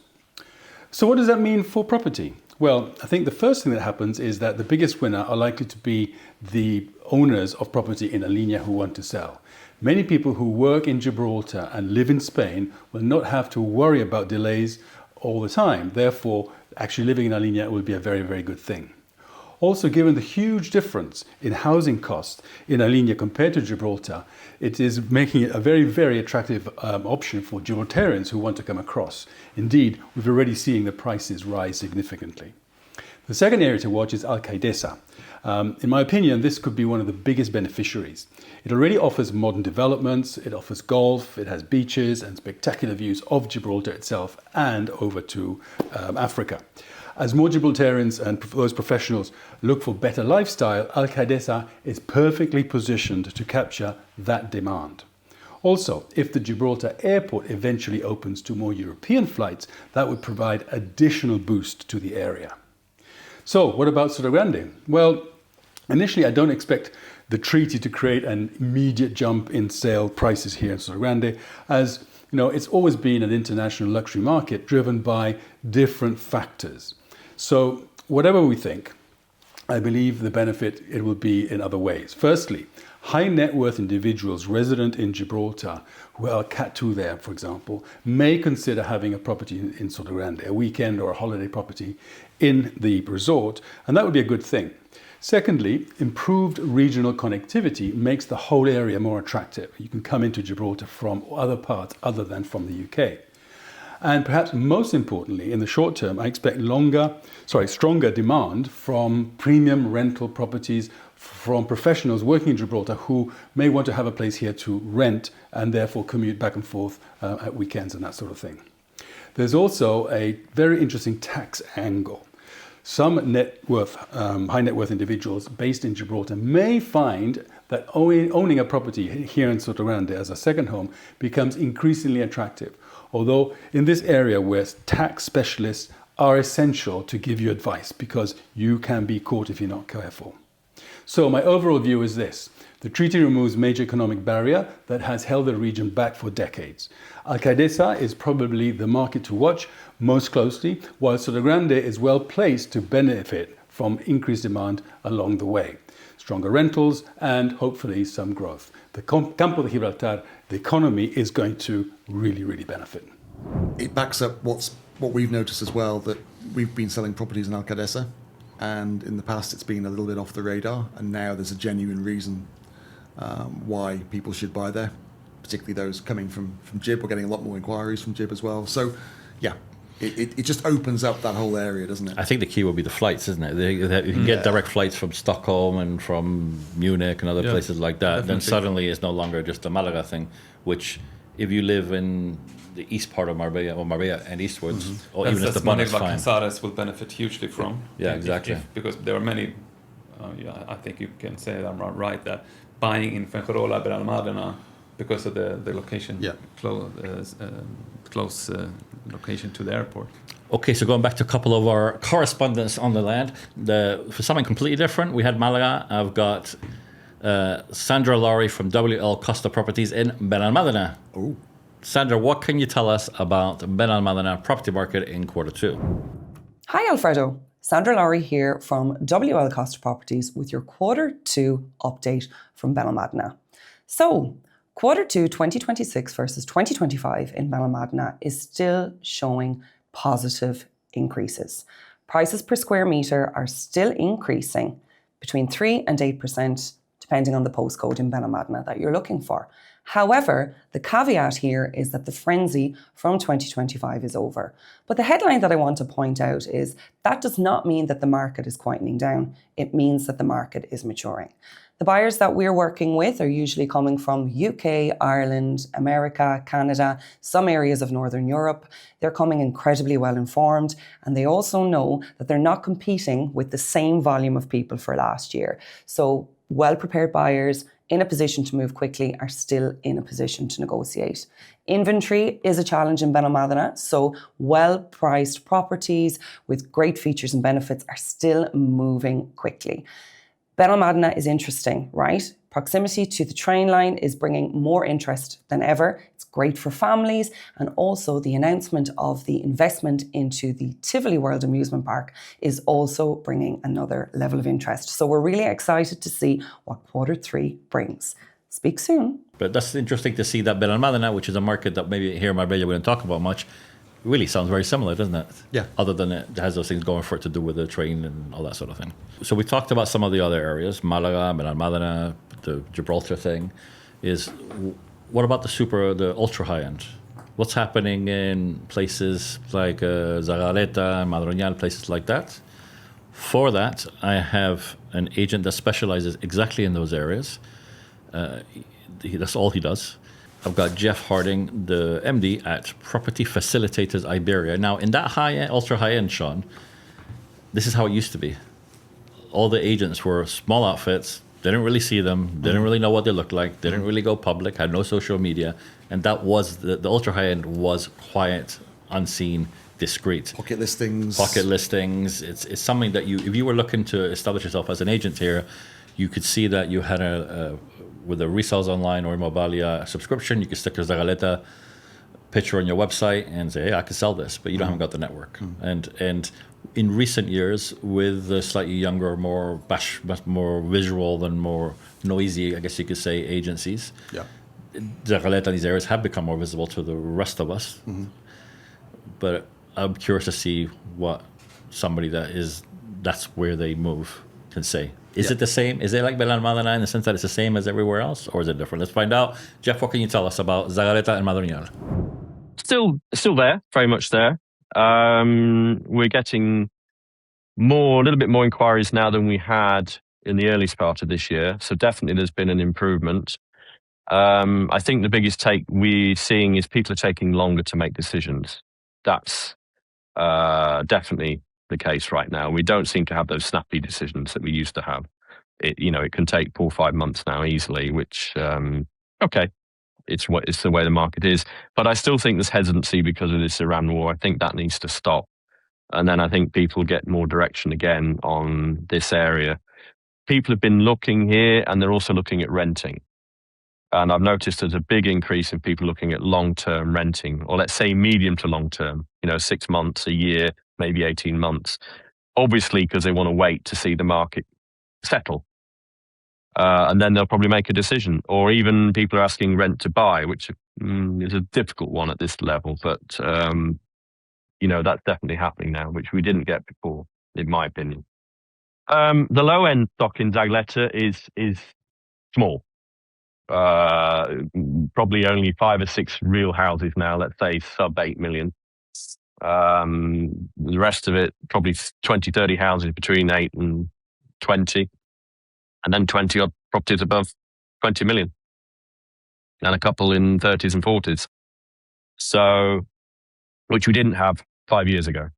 So what does that mean for property? Well, I think the first thing that happens is that the biggest winner are likely to be the owners of property in a linea who want to sell. Many people who work in Gibraltar and live in Spain will not have to worry about delays all the time. Therefore, actually living in a linea will be a very, very good thing. Also, given the huge difference in housing costs in a linea compared to Gibraltar, it is making it a very, very attractive option for Gibraltarians who want to come across. Indeed, we've already seen the prices rise significantly. The second area to watch is Alcaidesa. In my opinion, this could be one of the biggest beneficiaries. It already offers modern developments, it offers golf, it has beaches and spectacular views of Gibraltar itself and over to Africa. As more Gibraltarians and those professionals look for better lifestyle, Alcaidesa is perfectly positioned to capture that demand. Also, if the Gibraltar airport eventually opens to more European flights, that would provide additional boost to the area. So, what about Sotogrande? Well, initially I don't expect the treaty to create an immediate jump in sale prices here in Sotogrande, as you know, it's always been an international luxury market driven by different factors. So whatever we think, I believe the benefit it will be in other ways. Firstly, high net worth individuals resident in Gibraltar, who are Cat 2 there, for example, may consider having a property in Sotogrande, a weekend or a holiday property in the resort, and that would be a good thing. Secondly, improved regional connectivity makes the whole area more attractive. You can come into Gibraltar from other parts other than from the UK. And perhaps most importantly, in the short term, I expect stronger demand from premium rental properties from professionals working in Gibraltar who may want to have a place here to rent and therefore commute back and forth at weekends and that sort of thing. There's also a very interesting tax angle. Some high net worth individuals based in Gibraltar may find that owning a property here in Sotogrande as a second home becomes increasingly attractive. Although in this area where tax specialists are essential to give you advice because you can be caught if you're not careful. So my overall view is this. The treaty removes major economic barrier that has held the region back for decades. Alcaidesa is probably the market to watch most closely, while Sotogrande is well placed to benefit from increased demand along the way. Stronger rentals and hopefully some growth. The Campo de Gibraltar, the economy is going to really, really benefit. It backs up what we've noticed as well, that we've been selling properties in Alcadesa, and in the past it's been a little bit off the radar, and now there's a genuine reason why people should buy there, particularly those coming from Gib. We're getting a lot more inquiries from Gib as well. So, yeah, it just opens up that whole area, doesn't it? I think the key will be the flights, isn't it? You can get direct flights from Stockholm and from Munich and other places like that. Definitely. Then suddenly it's no longer just a Malaga thing, which if you live in the east part of Marbella or Marbella and eastwards, or even if the money is fine. Casares will benefit hugely from. Yeah, exactly. Because there are many, I think you can say that I'm right, that buying in Fuengirola, Benalmádena, because of the location, close location to the airport. Okay, so going back to a couple of our correspondents on the land, for something completely different, we had Malaga. I've got Sandra Laurie from WL Costa Properties in Benalmádena. Oh. Sandra, what can you tell us about Benalmádena property market in Q2? Hi, Alfredo. Sandra Laurie here from WL Costa Properties with your Q2 update from Benalmádena. So, Q2 2026 versus 2025 in Benalmádena is still showing positive increases. Prices per square metre are still increasing between 3 and 8%, depending on the postcode in Benalmádena that you're looking for. However, the caveat here is that the frenzy from 2025 is over. But the headline that I want to point out is that does not mean that the market is quietening down. It means that the market is maturing. The buyers that we're working with are usually coming from UK, Ireland, America, Canada, some areas of Northern Europe. They're coming incredibly well informed, and they also know that they're not competing with the same volume of people for last year. So well-prepared buyers in a position to move quickly are still in a position to negotiate. Inventory is a challenge in Benalmádena, so well-priced properties with great features and benefits are still moving quickly. Benalmádena is interesting, right? Proximity to the train line is bringing more interest than ever. It's great for families, and also the announcement of the investment into the Tivoli World Amusement Park is also bringing another level of interest. So we're really excited to see what Q3 brings. Speak soon. But that's interesting to see that Benalmádena, which is a market that maybe here in Marbella we don't talk about much, really sounds very similar, doesn't it? Yeah. Other than it has those things going for it to do with the train and all that sort of thing. So we talked about some of the other areas, Malaga, Benalmádena, the Gibraltar thing. What about the ultra high end? What's happening in places like Zagaleta and Madroñal, places like that? For that, I have an agent that specializes exactly in those areas. That's all he does. I've got Jeff Harding, the MD at Property Facilitators Iberia. Now, in that ultra high end, Sean, this is how it used to be. All the agents were small outfits. They didn't really see them. They didn't really know what they looked like. They didn't really go public, had no social media. And that was, the ultra high end was quiet, unseen, discreet. Pocket listings. It's something that if you were looking to establish yourself as an agent here, you could see that you had with a resales online or Immobalia subscription, you could stick your Zagaleta picture on your website and say, hey, I can sell this, but you haven't got the network. And in recent years, with the slightly younger, more visual than more noisy, I guess you could say, agencies, Zagaleta in these areas have become more visible to the rest of us. But I'm curious to see what somebody that's where they move can say. Is it the same? Is it like Benalmádena in the sense that it's the same as everywhere else, or is it different? Let's find out. Jeff, what can you tell us about Zagaleta and Madroñal? Still there, very much there. We're getting a little bit more inquiries now than we had in the early part of this year. So definitely there's been an improvement. I think the biggest take we're seeing is people are taking longer to make decisions. That's definitely the case right now. We don't seem to have those snappy decisions that we used to have. It can take 4 or 5 months now easily, which, it's the way the market is. But I still think there's hesitancy because of this Iran war. I think that needs to stop. And then I think people get more direction again on this area. People have been looking here, and they're also looking at renting. And I've noticed there's a big increase in people looking at long-term renting, or let's say medium to long-term, 6 months, a year, maybe 18 months. Obviously, because they want to wait to see the market settle. And then they'll probably make a decision. Or even people are asking rent to buy, which is a difficult one at this level. But, that's definitely happening now, which we didn't get before, in my opinion. The low-end stock in Zagletta is small. Probably only 5 or 6 real houses now, let's say sub 8 million. The rest of it, probably 20, 30 houses between 8 and 20. And then 20 odd properties above 20 million. And a couple in 30s and 40s. So, which we didn't have 5 years ago.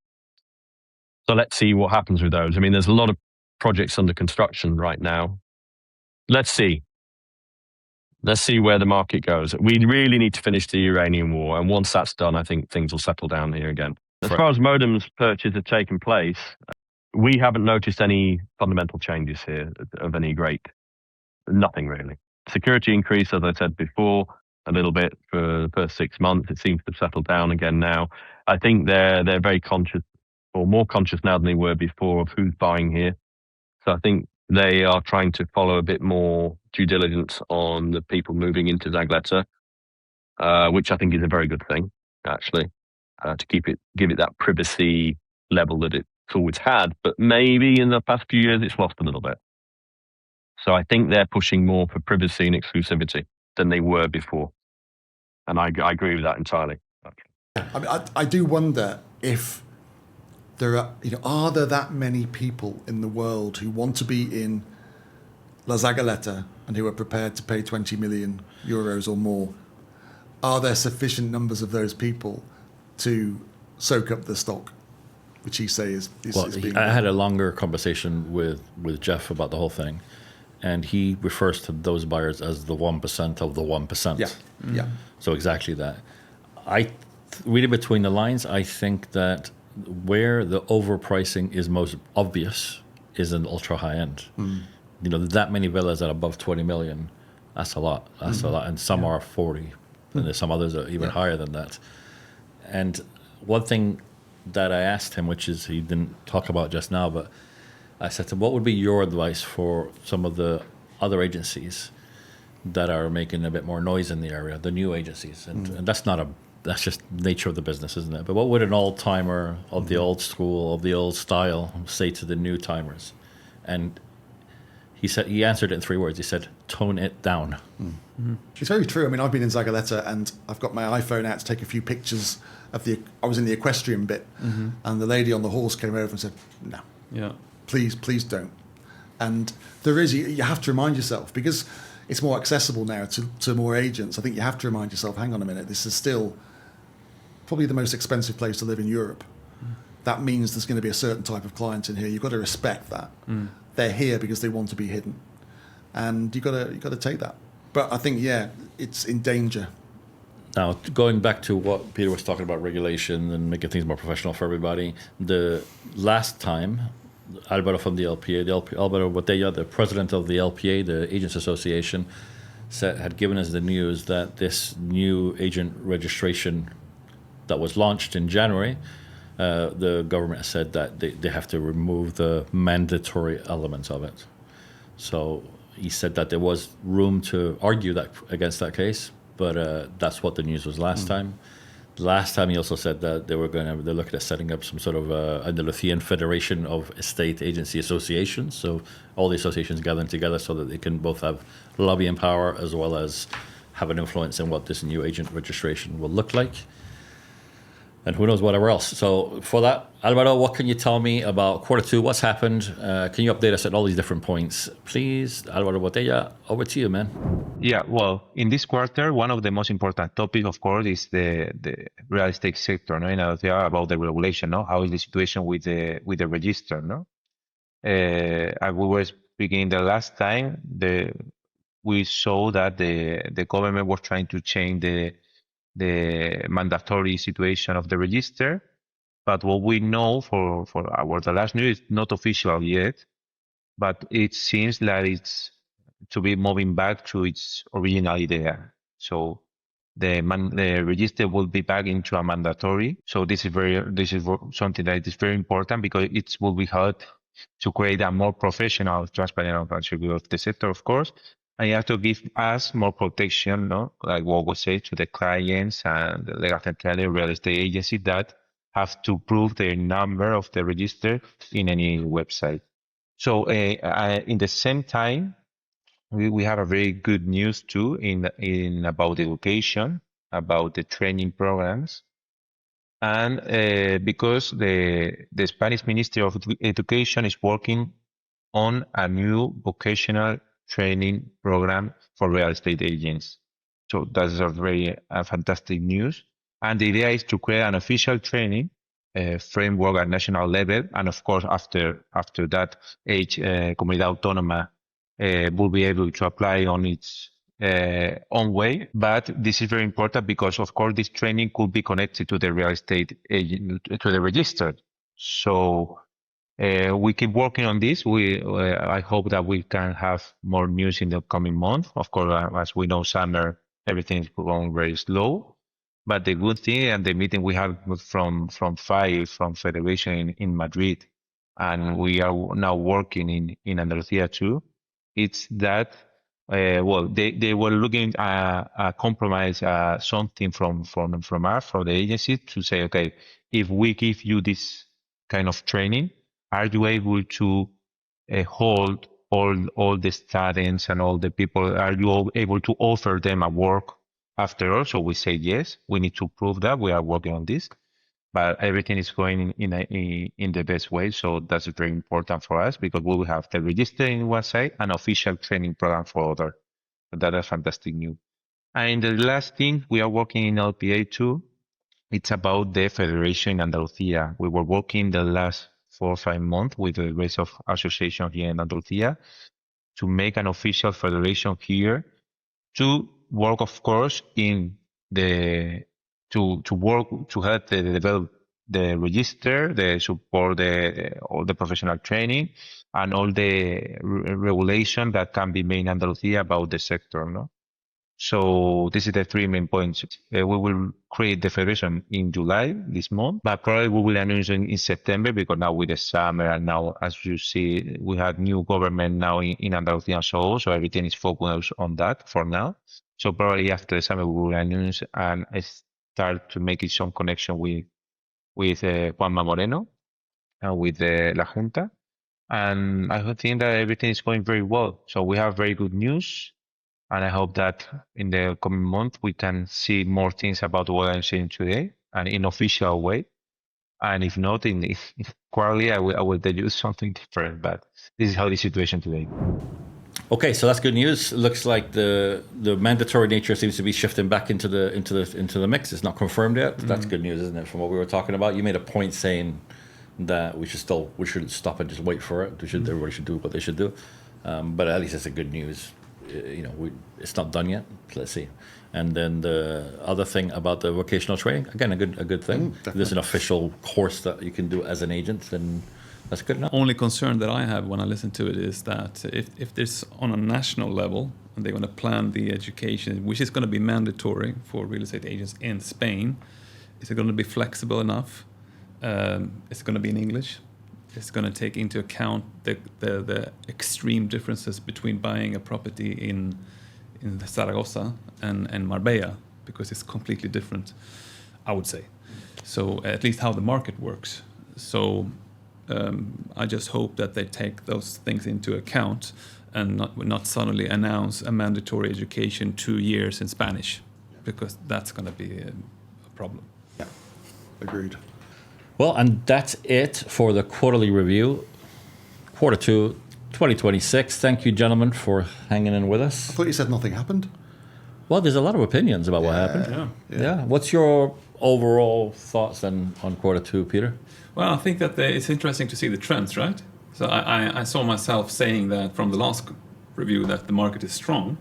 So let's see what happens with those. I mean, there's a lot of projects under construction right now. Let's see. Let's see where the market goes. We really need to finish the Iranian war. And once that's done, I think things will settle down here again. As far as Modem's purchase have taken place, we haven't noticed any fundamental changes here of any great. Nothing really. Security increase, as I said before, a little bit for the first 6 months. It seems to have settled down again now. I think they're very conscious, or more conscious now than they were before, of who's buying here. So I think they are trying to follow a bit more due diligence on the people moving into Zagletta, which I think is a very good thing, actually, to give it that privacy level that it's always had. But maybe in the past few years, it's lost a little bit. So I think they're pushing more for privacy and exclusivity than they were before. And I agree with that entirely. I mean, I do wonder if there are there that many people in the world who want to be in La Zagaleta and who are prepared to pay 20 million euros or more? Are there sufficient numbers of those people to soak up the stock, which he says is being... I had a longer conversation with Jeff about the whole thing, and he refers to those buyers as the 1% of the 1%. Yeah, yeah. So exactly that. Reading between the lines, I think that where the overpricing is most obvious is in ultra high end. That many villas at above 20 million, that's a lot. That's a lot. And some are 40, and there's some others that are even higher than that. And one thing that I asked him, which is he didn't talk about just now, but I said to him, what would be your advice for some of the other agencies that are making a bit more noise in the area, the new agencies? And that's just nature of the business, isn't it? But what would an old-timer of the old school, of the old style, say to the new timers? And he answered it in 3 words. He said, tone it down. It's very true. I mean, I've been in Zagaleta and I've got my iPhone out to take a few pictures of I was in the equestrian bit, and the lady on the horse came over and said, no, please don't. And there is, you have to remind yourself, because it's more accessible now to more agents. I think you have to remind yourself, hang on a minute, this is still probably the most expensive place to live in Europe. That means there's going to be a certain type of client in here. You've got to respect that. They're here because they want to be hidden, and you've got to take that. But I think, it's in danger. Now, going back to what Peter was talking about, regulation and making things more professional for everybody, the last time, Álvaro from the LPA, Álvaro Botella, the president of the LPA, the Agents Association, had given us the news that this new agent registration that was launched in January, the government said that they have to remove the mandatory elements of it. So he said that there was room to argue that against that case, but that's what the news was last time. Last time he also said that they're looking at setting up some sort of Andalusian Federation of Estate Agency Associations. So all the associations gathering together so that they can both have lobbying power as well as have an influence in what this new agent registration will look like. And who knows whatever else. So for that, Álvaro, what can you tell me about Q2? What's happened? Can you update us at all these different points? Please, Álvaro Botella, over to you, man. Yeah, well, in this quarter, one of the most important topics, of course, is the real estate sector. No, about the regulation. No, how is the situation with the register? No, we were speaking the last time. We saw that the government was trying to change the mandatory situation of the register, but what we know for the last news is not official yet, but it seems like it's to be moving back to its original idea. So the register will be back into a mandatory. So this is something that is very important because it will be held to create a more professional, transparent ownership of the sector, of course. And you have to give us more protection, no? Like what we say to the clients and the legal centrality real estate agency that have to prove the number of the register in any website. So in the same time, we have a very good news too in about education, about the training programs. And because the Spanish Ministry of Education is working on a new vocational training program for real estate agents. So that's a very fantastic news. And the idea is to create an official training framework at national level. And of course, after that, each Comunidad Autónoma will be able to apply on its own way. But this is very important because, of course, this training could be connected to the real estate agent, to the registered. So we keep working on this. I hope that we can have more news in the coming month. Of course, as we know, summer, everything is going very slow. But the good thing, and the meeting we had from Federation in Madrid, and we are now working in Andalusia too, it's that, they were looking at a compromise, something from us, from the agency, to say, okay, if we give you this kind of training, are you able to hold all the students and all the people? Are you able to offer them a work after all? So we say yes. We need to prove that. We are working on this, but everything is going in the best way. So that's very important for us because we will have the register in one side and official training program for other. That is fantastic news. And the last thing, we are working in LPA too. It's about the federation in Andalusia. We were working the last 4 or 5 months with the rest of association here in Andalusia to make an official federation here to work, of course, in the to work to help develop the register, the support, all the professional training, and all the regulation that can be made in Andalusia about the sector, no? So this is the 3 main points. We will create the federation in July this month, but probably we will announce in September because now with the summer and now, as you see, we have new government now in Andalusia so everything is focused on that for now. So probably after the summer we will announce and start to make some connection with Juanma Moreno and with La Junta. And I think that everything is going very well. So we have very good news. And I hope that in the coming month, we can see more things about what I'm saying today and in official way. And if not, in quarterly, I will tell you something different. But this is how the situation today. Okay, so that's good news. Looks like the mandatory nature seems to be shifting back into the mix. It's not confirmed yet. Mm-hmm. That's good news, isn't it? From what we were talking about, you made a point saying that we should stop and just wait for it. Everybody should do what they should do. But at least it's a good news. It's not done yet. Let's see. And then the other thing about the vocational training, again, a good thing. There's an official course that you can do as an agent, then that's good enough. Only concern that I have when I listen to it is that if this on a national level and they're going to plan the education, which is going to be mandatory for real estate agents in Spain, is it going to be flexible enough? It's going to be in English. It's going to take into account the extreme differences between buying a property in Zaragoza and Marbella, because it's completely different, I would say. So at least how the market works. So I just hope that they take those things into account and not suddenly announce a mandatory education 2 years in Spanish, because that's going to be a problem. Yeah, agreed. Well, and that's it for the quarterly review, quarter 2, 2026. Thank you, gentlemen, for hanging in with us. I thought you said nothing happened. Well, there's a lot of opinions about what happened. Yeah. What's your overall thoughts then on quarter 2, Peter? Well, I think that it's interesting to see the trends, right? So I saw myself saying that from the last review that the market is strong,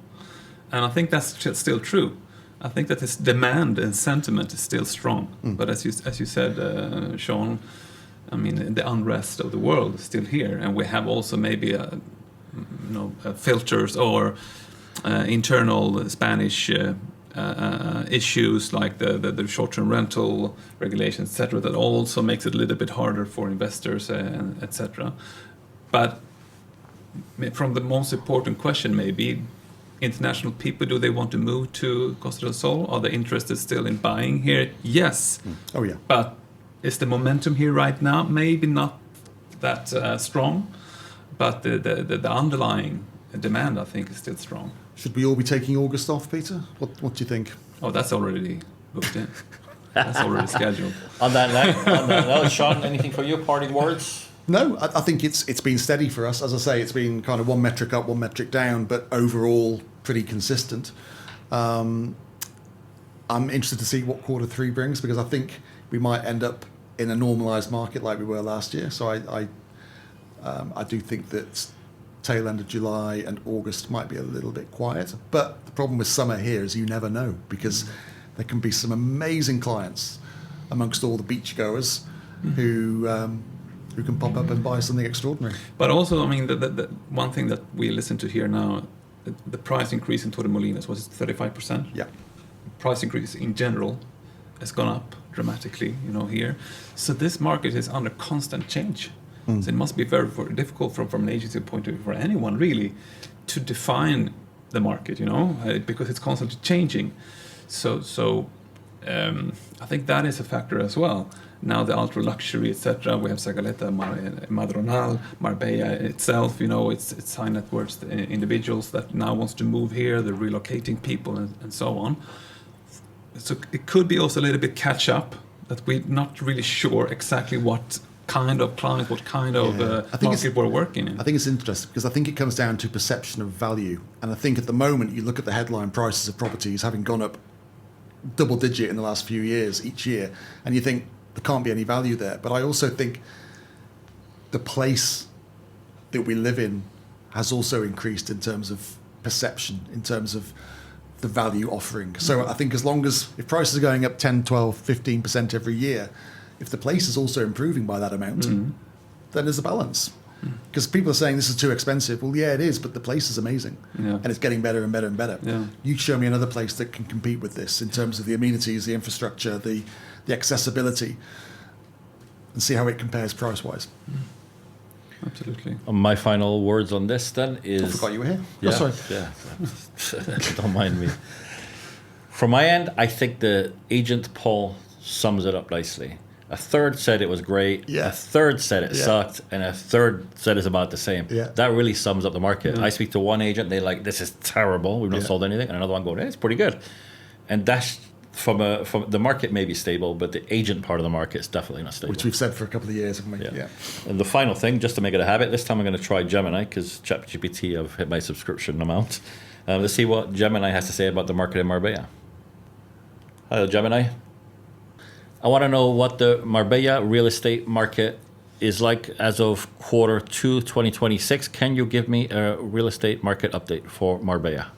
and I think that's still true. I think that this demand and sentiment is still strong. But as you said, Sean, I mean, the unrest of the world is still here, and we have also maybe filters or internal Spanish issues like the short-term rental regulations, etc., that also makes it a little bit harder for investors, etc. But from the most important question, maybe international people, do they want to move to Costa del Sol? Are they interested still in buying here? Yes. Oh yeah. But is the momentum here right now? Maybe not that strong, but the underlying demand, I think, is still strong. Should we all be taking August off, Peter? What do you think? Oh, that's already booked in. That's already scheduled. On that note, Sean, anything for you? Parting words? No, I think it's been steady for us. As I say, it's been kind of one metric up, one metric down, but overall pretty consistent. I'm interested to see what quarter 3 brings, because I think we might end up in a normalised market like we were last year. So I do think that tail end of July and August might be a little bit quiet. But the problem with summer here is you never know, because there can be some amazing clients amongst all the beachgoers who can pop up and buy something extraordinary. But also, I mean, the one thing that we listen to here now, the price increase in Torremolinos was 35%. Yeah. Price increase in general has gone up dramatically, here. So this market is under constant change. So it must be very, very difficult from an agency point of view for anyone really to define the market, because it's constantly changing. So I think that is a factor as well. Now the ultra luxury, etc. We have Sagaleta, Madronal, Marbella itself. It's high net worth individuals that now wants to move here. They're relocating people and so on. So it could be also a little bit catch up, that we're not really sure exactly what kind of client, what kind of market we're working in. I think it's interesting because I think it comes down to perception of value. And I think at the moment you look at the headline prices of properties having gone up double digit in the last few years, each year, and you think there can't be any value there. But I also think the place that we live in has also increased in terms of perception, in terms of the value offering. So I think if prices are going up 10, 12, 15% every year, if the place is also improving by that amount, then there's a balance. Because people are saying this is too expensive. Well, yeah, it is, but the place is amazing. Yeah. And it's getting better and better and better. Yeah. You show me another place that can compete with this in terms of the amenities, the infrastructure, the accessibility, and see how it compares price-wise. Absolutely. My final words on this then is... I forgot you were here. Yeah, oh, sorry. Yeah. Don't mind me. From my end, I think the agent poll sums it up nicely. A third said it was great, a third said it sucked, and a third said it's about the same. Yeah. That really sums up the market. I speak to one agent, they're like, this is terrible, we've not sold anything, and another one going, it's pretty good. And that's from the market may be stable, but the agent part of the market is definitely not stable. Which we've said for a couple of years, haven't we? Yeah. And the final thing, just to make it a habit, this time I'm going to try Gemini, because ChatGPT, I've hit my subscription amount. Let's see what Gemini has to say about the market in Marbella. Hello, Gemini. I want to know what the Marbella real estate market is like as of quarter 2 2026. Can you give me a real estate market update for Marbella?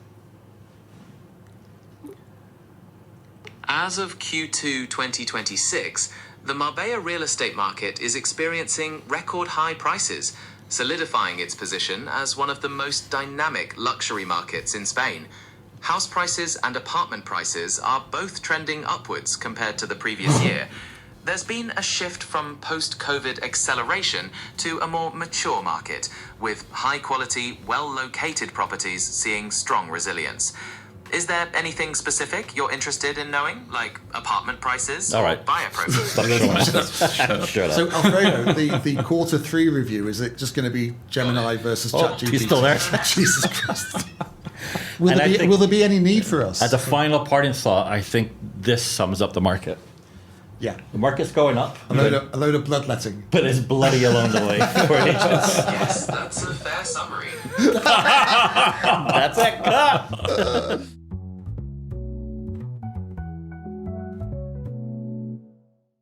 As of Q2 2026, the Marbella real estate market is experiencing record high prices, solidifying its position as one of the most dynamic luxury markets in Spain. House prices and apartment prices are both trending upwards compared to the previous year. There's been a shift from post-COVID acceleration to a more mature market, with high-quality, well-located properties seeing strong resilience. Is there anything specific you're interested in knowing, like apartment prices or buyer profiles? So, Alfredo, the quarter 3 review, is it just going to be Gemini versus ChatGPT? He's still there. Jesus Christ. Will there be any need for us? As a final parting thought, I think this sums up the market. Yeah. The market's going up. A load of bloodletting. But it's bloody along the way for agents. Yes, that's a fair summary. That's it. Cut.